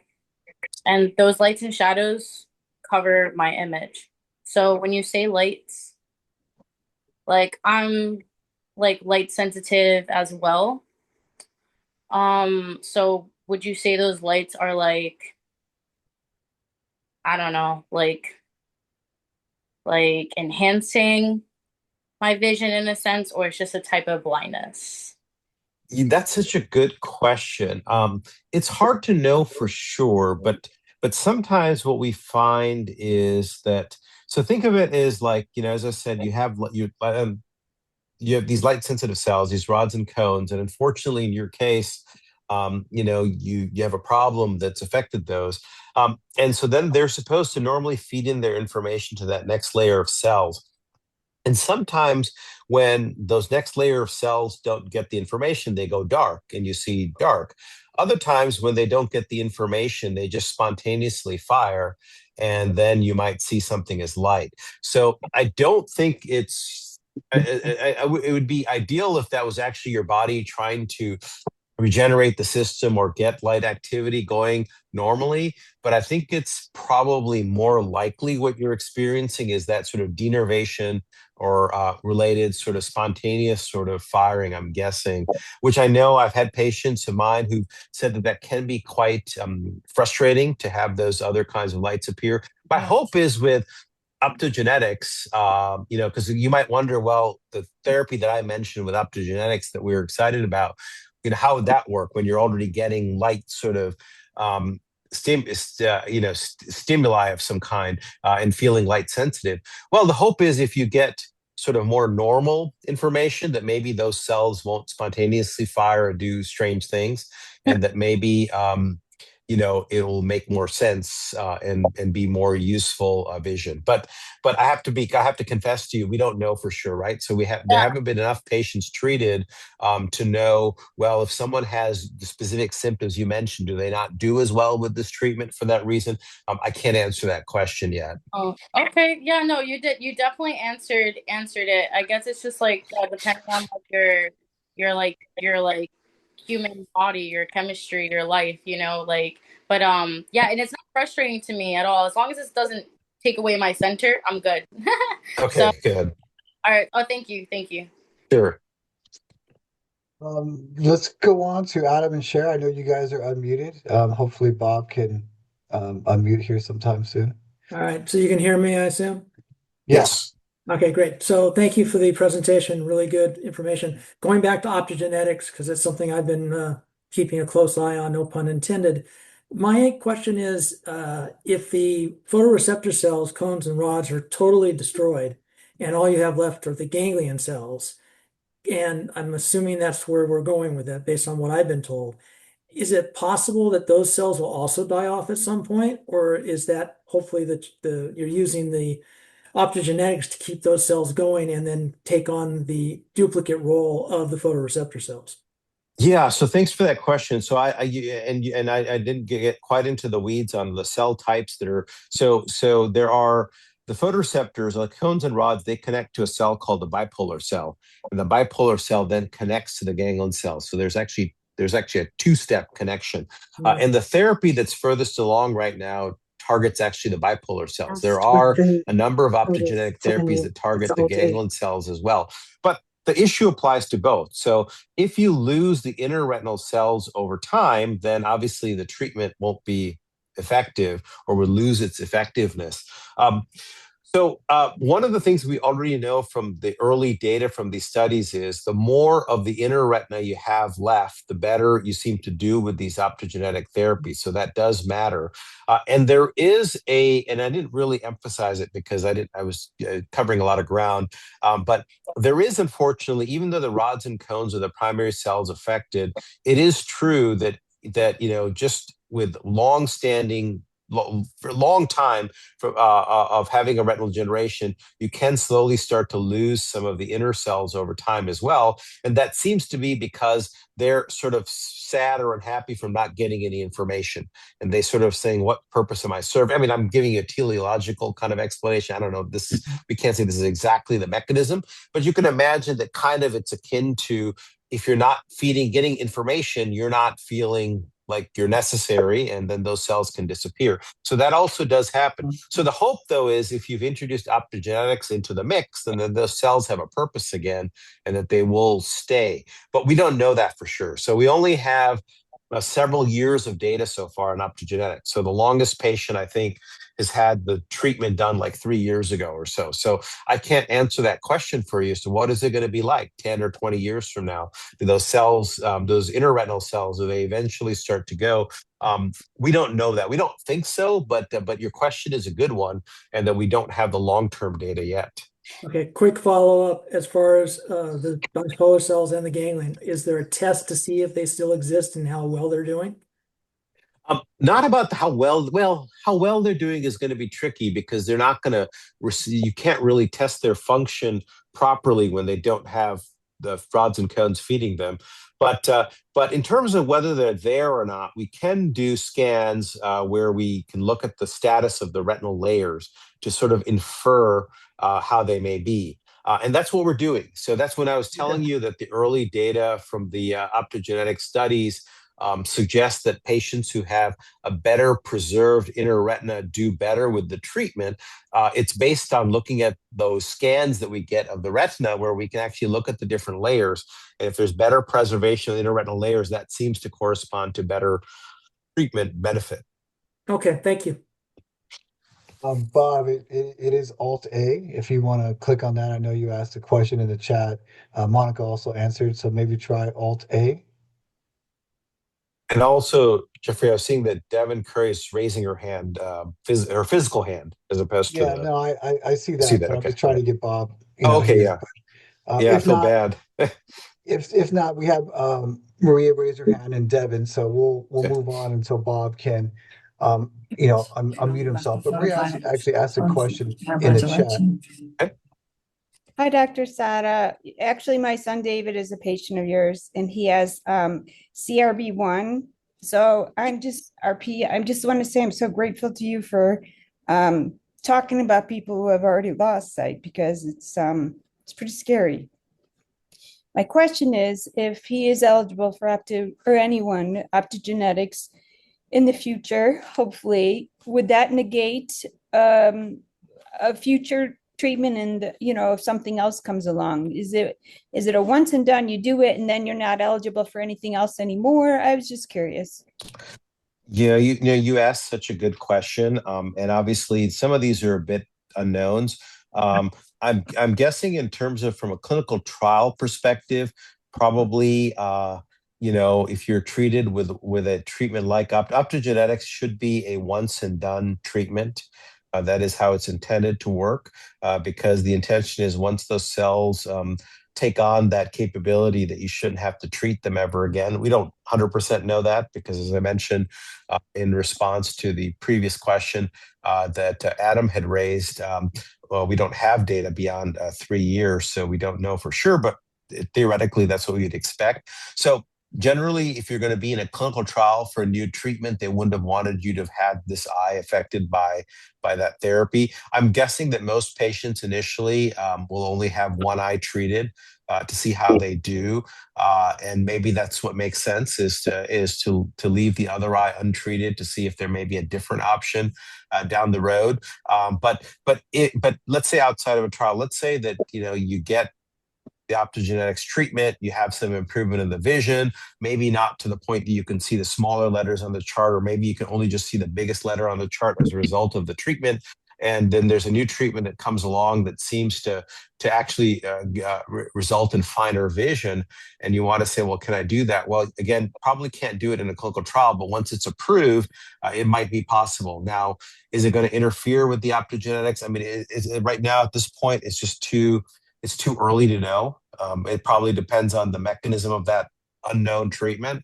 And those lights and shadows cover my image. So when you say lights, I'm light sensitive as well. So would you say those lights are I don't know, enhancing my vision in a sense, or it's just a type of blindness? that's such a good question. It's hard to know for sure, but sometimes what we find is that. So think of it as as I said, you have these light sensitive cells, these rods and cones, and unfortunately, in your case, you have a problem that's affected those, and so then they're supposed to normally feed in their information to that next layer of cells. And sometimes when those next layer of cells don't get the information, they go dark and you see dark. Other times when they don't get the information, they just spontaneously fire, and then you might see something as light. So I don't think it would be ideal if that was actually your body trying to regenerate the system or get light activity going normally. But I think it's probably more likely what you're experiencing is that sort of denervation or related sort of spontaneous sort of firing, I'm guessing, which I know I've had patients of mine who said that can be quite frustrating to have those other kinds of lights appear. My hope is with optogenetics, because you might wonder, well, the therapy that I mentioned with optogenetics that we were excited about, how would that work when you're already getting light sort of stimuli of some kind and feeling light sensitive? Well, the hope is if you get sort of more normal information that maybe those cells won't spontaneously fire or do strange things, and that maybe it'll make more sense and be more useful vision. But I have to confess to you, we don't know for sure, right? So there haven't been enough patients treated to know, well, if someone has the specific symptoms you mentioned, do they not do as well with this treatment for that reason? I can't answer that question yet. Oh, okay. Yeah, no, you did. You definitely answered it. I guess it's just depending on your human body, your chemistry, your life, but yeah, and it's not frustrating to me at all. As long as this doesn't take away my center, I'm good. Okay, good. All right. Oh, thank you. Thank you. Sure. Let's go on to Adam and Cher. I know you guys are unmuted. Hopefully Bob can unmute here sometime soon. All right, so you can hear me, I assume? Yes. Okay, great. So thank you for the presentation. Really good information. Going back to optogenetics, because it's something I've been keeping a close eye on, no pun intended. My question is, if the photoreceptor cells, cones and rods, are totally destroyed, and all you have left are the ganglion cells, and I'm assuming that's where we're going with that based on what I've been told. Is it possible that those cells will also die off at some point, or is that hopefully you're using the optogenetics to keep those cells going and then take on the duplicate role of the photoreceptor cells? Yeah, so thanks for that question. So I didn't get quite into the weeds on the cell types that are so there are the photoreceptors, like cones and rods, they connect to a cell called the bipolar cell, and the bipolar cell then connects to the ganglion cell. So there's actually a two-step connection, and the therapy that's furthest along right now targets actually the bipolar cells. There are a number of optogenetic therapies that target the ganglion cells as well, but the issue applies to both. So if you lose the inner retinal cells over time, then obviously the treatment won't be effective or will lose its effectiveness. So one of the things we already know from the early data from these studies is the more of the inner retina you have left, the better you seem to do with these optogenetic therapies. So that does matter. And there is and I didn't really emphasize it because I was covering a lot of ground, but there is, unfortunately, even though the rods and cones are the primary cells affected, it is true that just with long-standing for a long time of having a retinal degeneration, you can slowly start to lose some of the inner cells over time as well. And that seems to be because they're sort of sad or unhappy from not getting any information. And they sort of saying, what purpose am I serving? I mean, I'm giving you a teleological kind of explanation. I don't know. We can't say this is exactly the mechanism, but you can imagine that kind of it's akin to if you're not getting information, you're not feeling like you're necessary, and then those cells can disappear. So that also does happen. So the hope, though, is if you've introduced optogenetics into the mix, then those cells have a purpose again, and that they will stay. But we don't know that for sure. So we only have several years of data so far on optogenetics. So the longest patient, I think, has had the treatment done like 3 years ago or so. So I can't answer that question for you. So what is it going to be like 10 or 20 years from now? Do those cells, those intraretinal cells, do they eventually start to go? We don't know that. We don't think so, but your question is a good one, and that we don't have the long-term data yet. Okay, quick follow-up as far as the bipolar cells and the ganglion. Is there a test to see if they still exist and how well they're doing? Not about how well they're doing is going to be tricky because they're not going to receive, you can't really test their function properly when they don't have the rods and cones feeding them. But in terms of whether they're there or not, we can do scans where we can look at the status of the retinal layers to sort of infer how they may be. And that's what we're doing. So that's when I was telling you that the early data from the optogenetic studies suggests that patients who have a better preserved inner retina do better with the treatment. It's based on looking at those scans that we get of the retina, where we can actually look at the different layers. And if there's better preservation of the inner retinal layers, that seems to correspond to better treatment benefit. Okay, thank you. Bob, it is Alt A. If you want to click on that, I know you asked a question in the chat. Monica also answered, so maybe try Alt A. And also, Jeffrey, I was seeing that Devin Curry is raising her hand, her physical hand, as opposed to no, I see that. See that, but I'm okay. just trying to get Bob. Okay, here. yeah. Yeah, I if feel not, bad. if not, we have Maria raise her hand and Devin, so we'll Okay. move on until Bob can, unmute himself. But Maria actually asked a question in the chat. Hi, Dr. Sadda. Actually, my son David is a patient of yours, and he has CRB1. So I'm just want to say I'm so grateful to you for talking about people who have already lost sight, because it's pretty scary. My question is, if he is eligible for anyone optogenetics in the future, hopefully, would that negate a future treatment? And if something else comes along, is it a once and done, you do it and then you're not eligible for anything else anymore? I was just curious. Yeah, you asked such a good question, and obviously some of these are a bit unknowns. I'm guessing in terms of from a clinical trial perspective, probably if you're treated with a treatment like optogenetics should be a once and done treatment. That is how it's intended to work, because the intention is once those cells take on that capability, that you shouldn't have to treat them ever again. We don't 100% know that because, as I mentioned in response to the previous question that Adam had raised, we don't have data beyond 3 years, so we don't know for sure, but theoretically that's what we'd expect. So generally, if you're going to be in a clinical trial for a new treatment, they wouldn't have wanted you to have had this eye affected by that therapy. I'm guessing that most patients initially will only have one eye treated to see how they do, and maybe that's what makes sense is to leave the other eye untreated to see if there may be a different option down the road. But let's say outside of a trial, let's say that you get the optogenetics treatment, you have some improvement in the vision, maybe not to the point that you can see the smaller letters on the chart, or maybe you can only just see the biggest letter on the chart as a result of the treatment. and then there's a new treatment that comes along that seems to actually result in finer vision, and you want to say, well, can I do that? Well, again, probably can't do it in a clinical trial, but once it's approved, it might be possible. Now, is it going to interfere with the optogenetics? I mean, right now at this point, it's too early to know. It probably depends on the mechanism of that unknown treatment.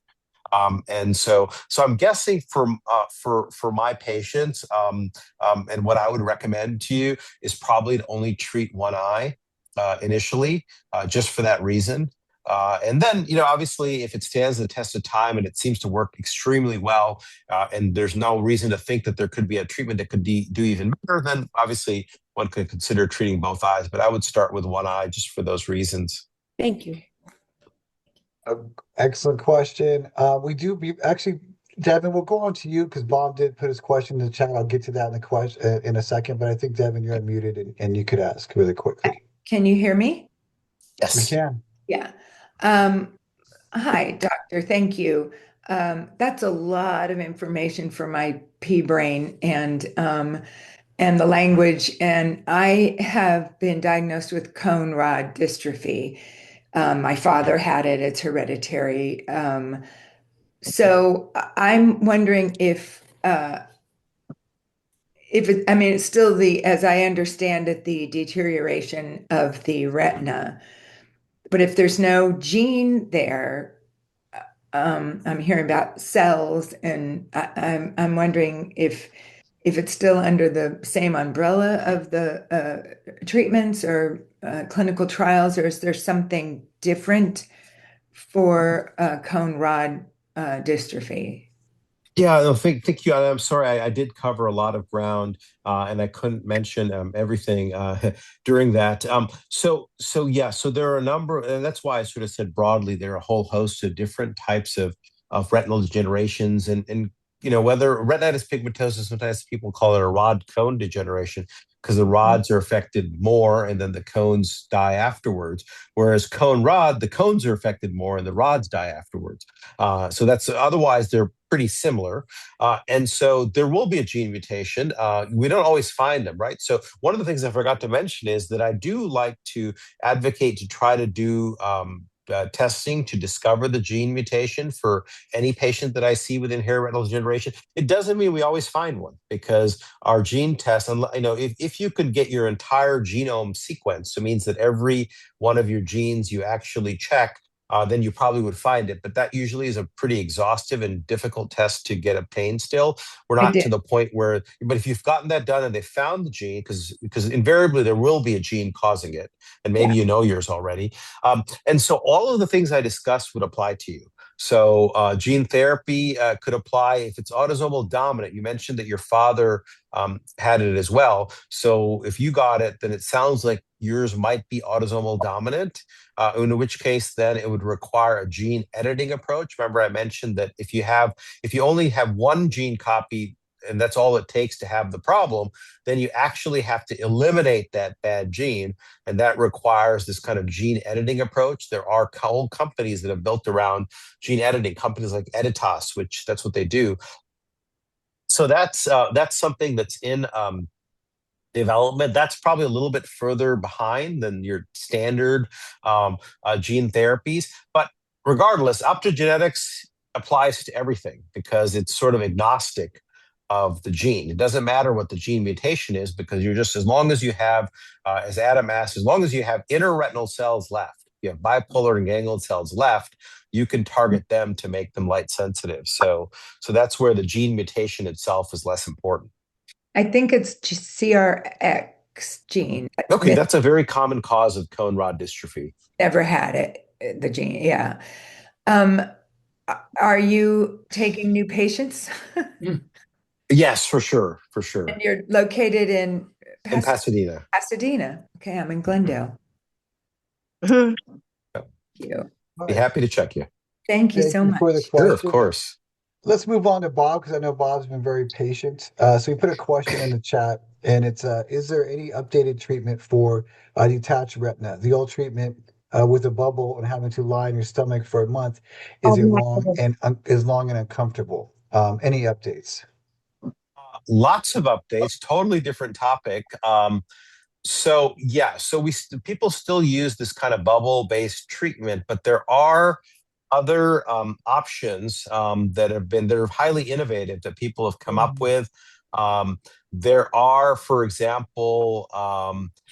And so I'm guessing for my patients, and what I would recommend to you is probably to only treat one eye initially, just for that reason. And then, obviously, if it stands the test of time and it seems to work extremely well, and there's no reason to think that there could be a treatment that could do even better, then obviously one could consider treating both eyes. But I would start with one eye just for those reasons. Thank you. Excellent question. Actually, Devin, we'll go on to you because Bob did put his question in the chat. I'll get to that in a second, but I think, Devin, you're unmuted and you could ask really quickly. Can you hear me? Yes. We can. Yeah. Hi, doctor. Thank you. That's a lot of information for my pea brain and the language. And I have been diagnosed with cone rod dystrophy. My father had it. It's hereditary. So I'm wondering if it's still as I understand it, the deterioration of the retina. But if there's no gene there, I'm hearing about cells, and I'm wondering if it's still under the same umbrella of the treatments or clinical trials, or is there something different for cone rod dystrophy? Yeah, no, thank you. I'm sorry, I did cover a lot of ground, and I couldn't mention everything during that. So there are a number, and that's why I sort of said broadly there are a whole host of different types of retinal degenerations, and whether retinitis pigmentosa, sometimes people call it a rod cone degeneration because the rods are affected more and then the cones die afterwards. Whereas cone rod, the cones are affected more and the rods die afterwards. So that's otherwise they're pretty similar. And so there will be a gene mutation. We don't always find them, right? So one of the things I forgot to mention is that I do like to advocate to try to do testing to discover the gene mutation for any patient that I see with inherited retinal degeneration. It doesn't mean we always find one because our gene test, if you could get your entire genome sequence, it means that every one of your genes you actually check, then you probably would find it. But that usually is a pretty exhaustive and difficult test to get obtained still. We're not to the point where, but if you've gotten that done and they found the gene, because invariably there will be a gene causing it, and maybe you know yours already. And so all of the things I discussed would apply to you. So gene therapy could apply if it's autosomal dominant. You mentioned that your father had it as well. So if you got it, then it sounds like yours might be autosomal dominant, in which case then it would require a gene editing approach. Remember, I mentioned that if you only have one gene copy and that's all it takes to have the problem, then you actually have to eliminate that bad gene. And that requires this kind of gene editing approach. There are whole companies that have built around gene editing, companies like Editas, which that's what they do. So that's something that's in development. That's probably a little bit further behind than your standard gene therapies. But regardless, optogenetics applies to everything because it's sort of agnostic of the gene. It doesn't matter what the gene mutation is because you're just, as long as you have, as Adam asked, as long as you have interretinal cells left, you have bipolar and ganglion cells left, you can target them to make them light sensitive. So that's where the gene mutation itself is less important. I think it's CRX gene. Okay, that's a very common cause of cone rod dystrophy. Never had it, the gene, yeah. Are you taking new patients? Yes, for sure. And you're located in Pasadena. Pasadena. Okay, I'm in Glendale. Thank you. Be happy to check you. Thank you so much. For the question. Sure, of course. Let's move on to Bob because I know Bob's been very patient. So we put a question in the chat, and it's: is there any updated treatment for detached retina? The old treatment with a bubble and having to lie in your stomach for a month is long and uncomfortable. Any updates? Lots of updates, totally different topic. So people still use this kind of bubble-based treatment, but there are other options that are highly innovative that people have come up with. There are, for example,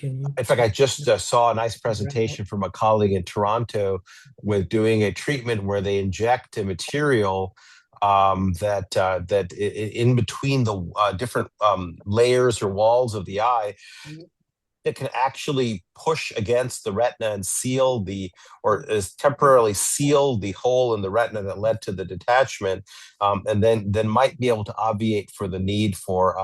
in fact, I just saw a nice presentation from a colleague in Toronto with doing a treatment where they inject a material that in between the different layers or walls of the eye, it can actually push against the retina and or is temporarily seal the hole in the retina that led to the detachment, and then might be able to obviate for the need for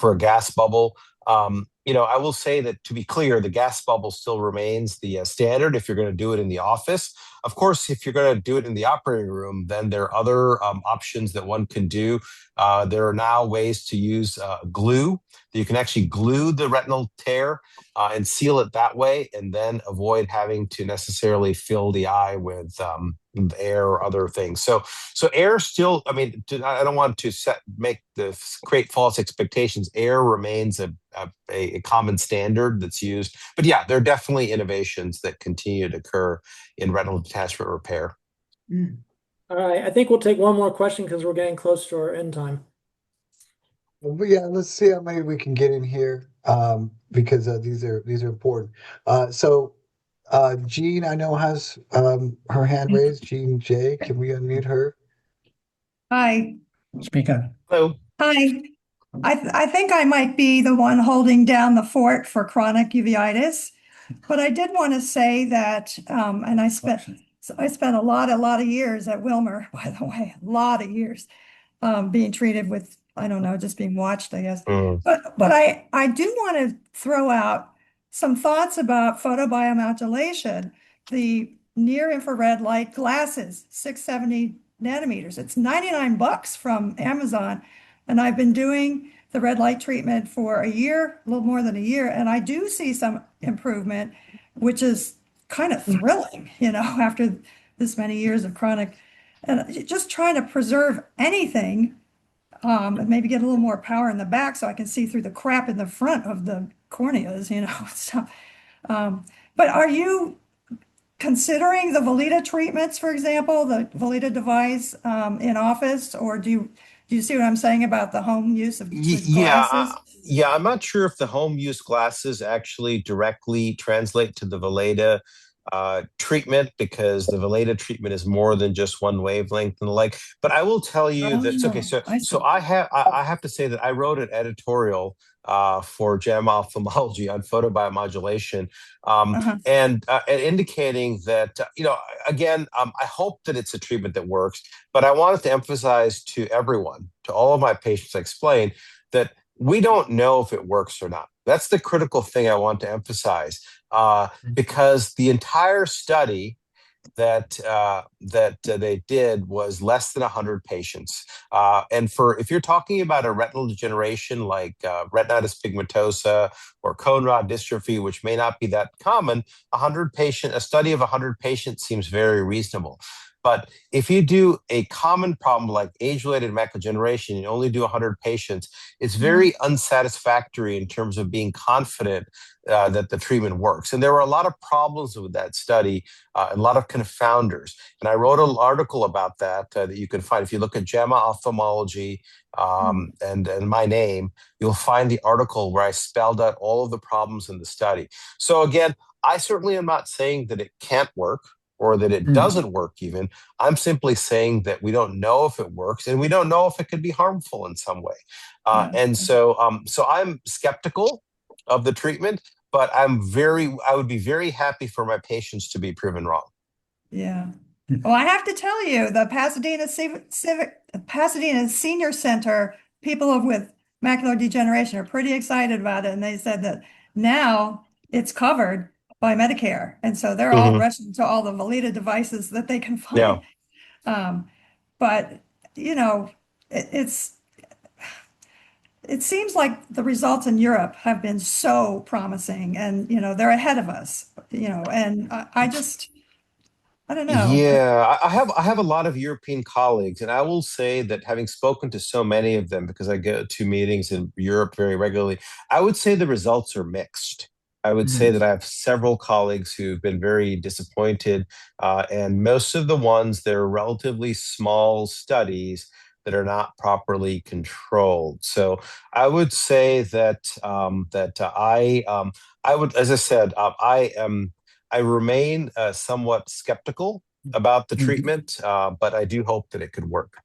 a gas bubble. I will say that, to be clear, the gas bubble still remains the standard if you're going to do it in the office. Of course, if you're going to do it in the operating room, then there are other options that one can do. There are now ways to use glue. You can actually glue the retinal tear and seal it that way, and then avoid having to necessarily fill the eye with air or other things. So air still, I mean, I don't want to create false expectations. Air remains a common standard that's used. But yeah, there are definitely innovations that continue to occur in retinal detachment repair. All right, I think we'll take one more question because we're getting close to our end time. But yeah, let's see how many we can get in here, because these are important. Jean, I know, has her hand raised. Jean J, can we unmute her? Hi. Speaker. Hello. Hi. I think I might be the one holding down the fort for chronic uveitis, but I did want to say that, and I spent a lot of years at Wilmer, by the way, a lot of years, being treated with, I don't know, just being watched, I guess. But I do want to throw out some thoughts about photobiomodulation, the near infrared light glasses, 670 nanometers. It's $99 from Amazon. And I've been doing the red light treatment for a year, a little more than a year. And I do see some improvement, which is kind of thrilling, after this many years of chronic. And just trying to preserve anything, and maybe get a little more power in the back so I can see through the crap in the front of the corneas, So, but are you considering the Velita treatments, for example, the Velita device in office, or do you see what I'm saying about the home use of glasses? Yeah, I'm not sure if the home use glasses actually directly translate to the Velita treatment, because the Velita treatment is more than just one wavelength and the like. But I will tell you that, okay, so I have to say that I wrote an editorial for JAMA Ophthalmology on photobiomodulation, and indicating that, again, I hope that it's a treatment that works, but I wanted to emphasize to everyone, to all of my patients, I explained that we don't know if it works or not. That's the critical thing I want to emphasize, because the entire study that they did was less than 100 patients. And if you're talking about a retinal degeneration like retinitis pigmentosa or cone rod dystrophy, which may not be that common, a study of 100 patients seems very reasonable. But if you do a common problem like age-related macular degeneration, you only do 100 patients, it's very unsatisfactory in terms of being confident that the treatment works. And there were a lot of problems with that study, a lot of confounders. And I wrote an article about that that you can find. If you look at JAMA Ophthalmology and my name, you'll find the article where I spelled out all of the problems in the study. So again, I certainly am not saying that it can't work, or that it doesn't work even. I'm simply saying that we don't know if it works, and we don't know if it could be harmful in some way. And so I'm skeptical of the treatment, but I would be very happy for my patients to be proven wrong. Yeah. Well, I have to tell you, the Pasadena Senior Center, people with macular degeneration are pretty excited about it. And they said that now it's covered by Medicare. And so they're all rushing to all the Velita devices that they can find. Yeah. But, it seems like the results in Europe have been so promising, and, they're ahead of us, and I I don't know. Yeah, I have a lot of European colleagues, and I will say that having spoken to so many of them, because I go to meetings in Europe very regularly, I would say the results are mixed. I would say that I have several colleagues who've been very disappointed, and most of the ones, they're relatively small studies that are not properly controlled. So I would say that I would, as I said, I remain somewhat skeptical about the treatment, but I do hope that it could work.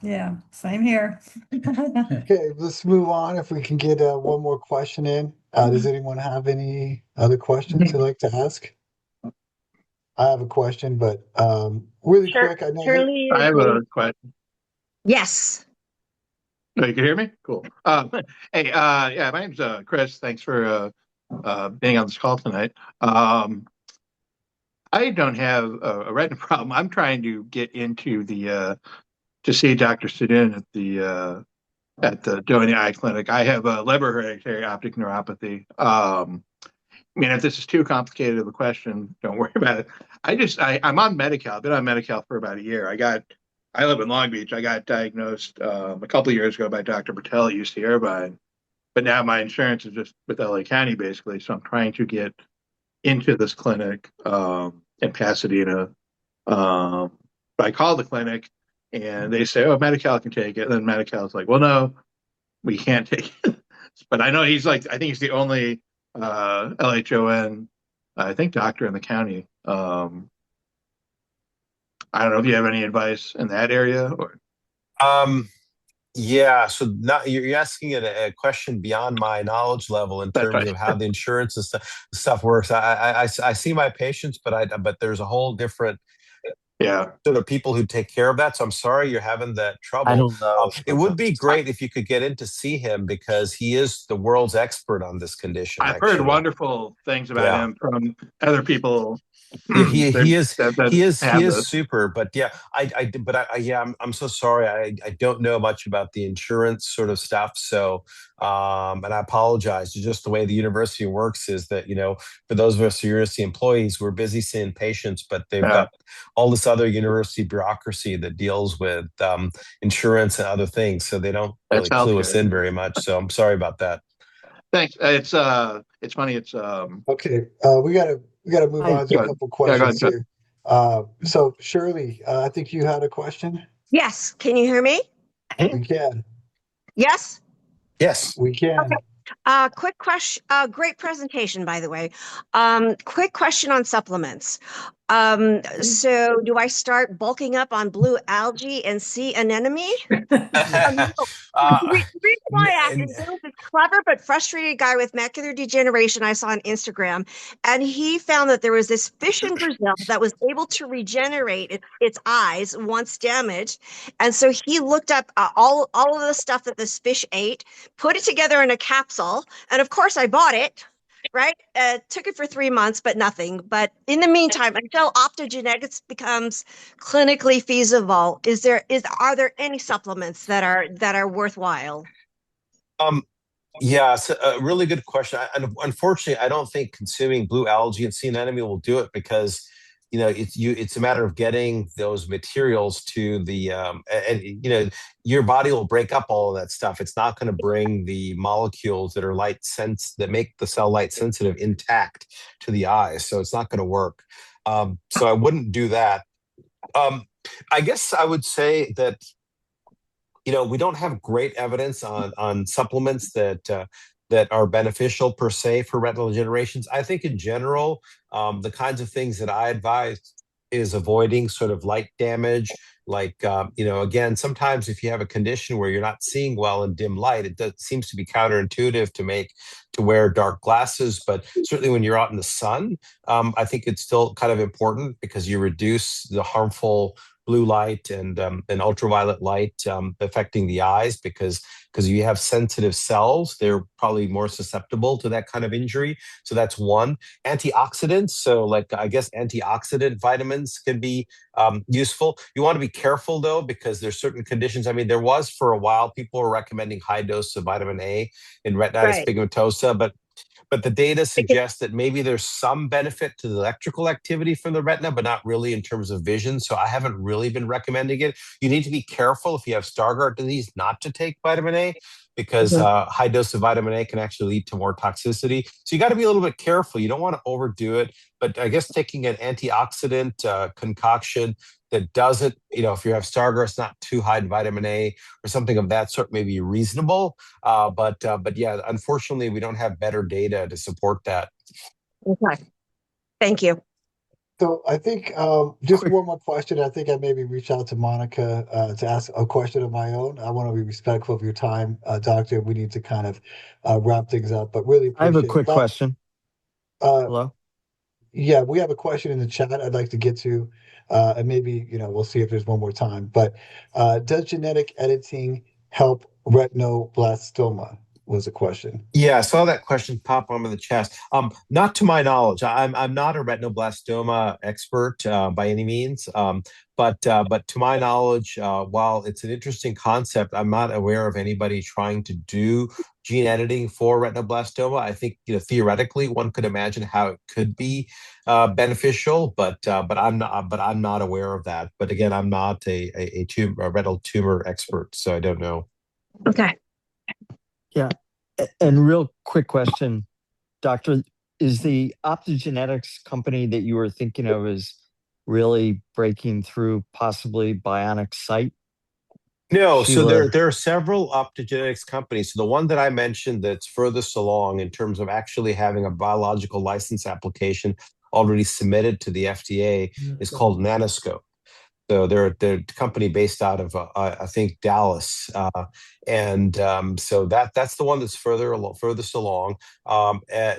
Yeah, same here. Okay, let's move on. If we can get one more question in. Does anyone have any other questions they'd like to ask? I have a question, but really quick, I know Shirley I is have waiting. a question. Yes. Oh, you can hear me? Cool. Hey, yeah, my name's Chris. Thanks for being on this call tonight. I don't have a retina problem. I'm trying to get into the to see Dr. Sadin at the Doheny Eye Clinic. I have a Leber hereditary optic neuropathy. I mean, if this is too complicated of a question, don't worry about it. I'm on Medi-Cal. I've been on Medi-Cal for about a year. I live in Long Beach. I got diagnosed a couple of years ago by Dr. Patel at UC Irvine, but now my insurance is just with LA County basically. So I'm trying to get into this clinic in Pasadena. But I called the clinic and they say, "Oh, Medi-Cal can take it." And then Medi-Cal's like, "Well, no, we can't take it." But I know I think he's the only LHON, I think, doctor in the county. I don't know if you have any advice in that area or. Yeah, so not, you're asking a question beyond my knowledge level in That's terms right. of how the insurance and stuff works. I see my patients, but there's a whole different sort of people who take care of that. So I'm sorry you're having that trouble. I don't know. It would be great if you could get in to see him because he is the world's expert on this condition. I've heard wonderful things about him from other people. Yeah, he is this. super, but yeah, I'm so sorry. I don't know much about the insurance sort of stuff. So, and I apologize. Just the way the university works is that, for those of us university employees, we're busy seeing patients, but they've got all this other university bureaucracy that deals with insurance and other things. So they don't really clue us in very much. So I'm sorry about that. Thanks. It's funny. It's okay. We gotta move on to a couple questions here. So Shirley, I think you had a question. Yes. Can you hear me? We can. Yes. Yes, we can. Okay. Quick question. Great presentation, by the way. Quick question on supplements. So do I start bulking up on blue algae and sea anemone? The reason why I asked is there was this clever but frustrated guy with macular degeneration I saw on Instagram, and he found that there was this fish in Brazil that was able to regenerate its eyes once damaged. And so he looked up all of the stuff that this fish ate, put it together in a capsule, and of course I bought it. Right? Took it for 3 months, but nothing. But in the meantime, until optogenetics becomes clinically feasible, are there any supplements that are worthwhile? Yeah, it's a really good question. Unfortunately, I don't think consuming blue algae and sea anemone will do it because it's a matter of getting those materials to the and your body will break up all of that stuff. It's not going to bring the molecules that are that make the cell light sensitive intact to the eyes, so it's not going to work. So I wouldn't do that. I guess I would say that we don't have great evidence on supplements that are beneficial per se for retinal degenerations. I think in general, the kinds of things that I advise is avoiding sort of light damage. Like, again, sometimes if you have a condition where you're not seeing well in dim light, it seems to be counterintuitive to wear dark glasses. But certainly when you're out in the sun, I think it's still kind of important because you reduce the harmful blue light and ultraviolet light affecting the eyes because you have sensitive cells, they're probably more susceptible to that kind of injury. So that's one. Antioxidants, so I guess antioxidant vitamins can be useful. You want to be careful though because there's certain conditions. I mean, there was for a while people were recommending high dose of vitamin A in retinitis pigmentosa, but but the data suggests that maybe there's some benefit to the electrical activity from the retina, but not really in terms of vision. So I haven't really been recommending it. You need to be careful if you have Stargardt disease not to take vitamin A, because high dose of vitamin A can actually lead to more toxicity. So you got to be a little bit careful. You don't want to overdo it. But I guess taking an antioxidant concoction that doesn't, if you have Stargardt, it's not too high in vitamin A or something of that sort, may be reasonable. But yeah, unfortunately, we don't have better data to support that. Okay. Thank you. So I think just one more question. I think I maybe reach out to Monica to ask a question of my own. I want to be respectful of your time, Doctor. We need to kind of wrap things up, but really appreciate I have a quick question. Hello? Yeah, we have a question in the chat I'd like to get to, and maybe, we'll see if there's one more time. But does genetic editing help retinoblastoma? Was the question. Yeah, I saw that question pop onto the chat. Not to my knowledge. I'm not a retinoblastoma expert by any means. But to my knowledge, while it's an interesting concept, I'm not aware of anybody trying to do gene editing for retinoblastoma. I think theoretically one could imagine how it could be beneficial, but I'm not aware of that. But again, I'm not a retinal tumor expert, so I don't know. Okay. Yeah. And real quick question, Doctor, is the optogenetics company that you were thinking of is really breaking through possibly bionic sight? No, so Sheila? there are several optogenetics companies. So the one that I mentioned that's furthest along in terms of actually having a biological license application already submitted to the FDA is called Nanoscope. So they're a company based out of I think Dallas, so that's the one that's furthest along.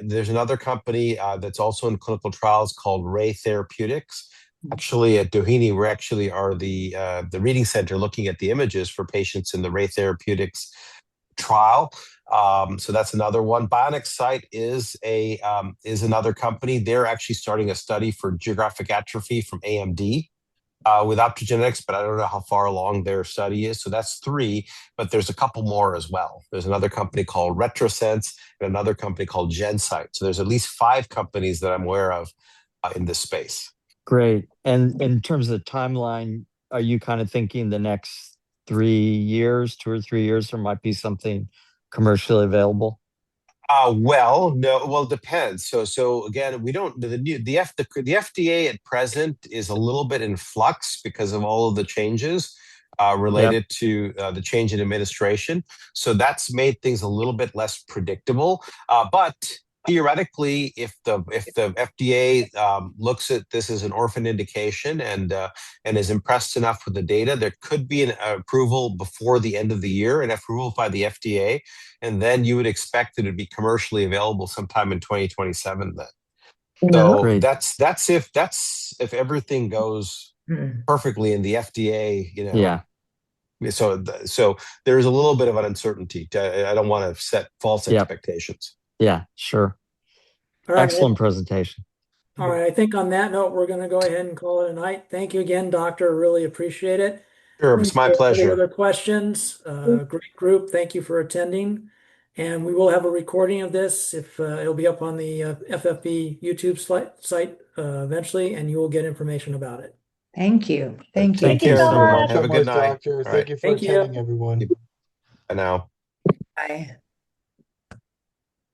There's another company that's also in clinical trials called Ray Therapeutics. Actually, at Doheny, we actually are the reading center looking at the images for patients in the Ray Therapeutics trial. So that's another one. Bionic Sight is another company. They're actually starting a study for geographic atrophy from AMD. With optogenetics, but I don't know how far along their study is. So that's 3, but there's a couple more as well. There's another company called Retrosense and another company called GenSight. So there's at least 5 companies that I'm aware of in this space. Great. And in terms of the timeline, are you kind of thinking the next 3 years, 2 or 3 years, there might be something commercially available? Well, no. Well, it depends. So again, we don't. The FDA at present is a little bit in flux because of all of the changes related to the change in administration. So that's made things a little bit less predictable. But theoretically, if the FDA looks at this as an orphan indication and is impressed enough with the data, there could be an approval before the end of the year, an approval by the FDA, and then you would expect it to be commercially available sometime in 2027. Then, so that's if everything goes perfectly in the FDA, Yeah. So there's a little bit of an uncertainty. I don't want to set false expectations. Yeah, sure. All right. Excellent presentation. All right. I think on that note, we're going to go ahead and call it a night. Thank you again, Doctor. Really appreciate it. Sure, it's my pleasure. Any other questions? Great group. Thank you for attending. And we will have a recording of this. If it'll be up on the FFB YouTube site eventually, and you will get information about it. Thank you. Thank you. Take care, so everyone. much. Have a good night. Doctor. All Thank you for attending, everyone. Bye now. Bye.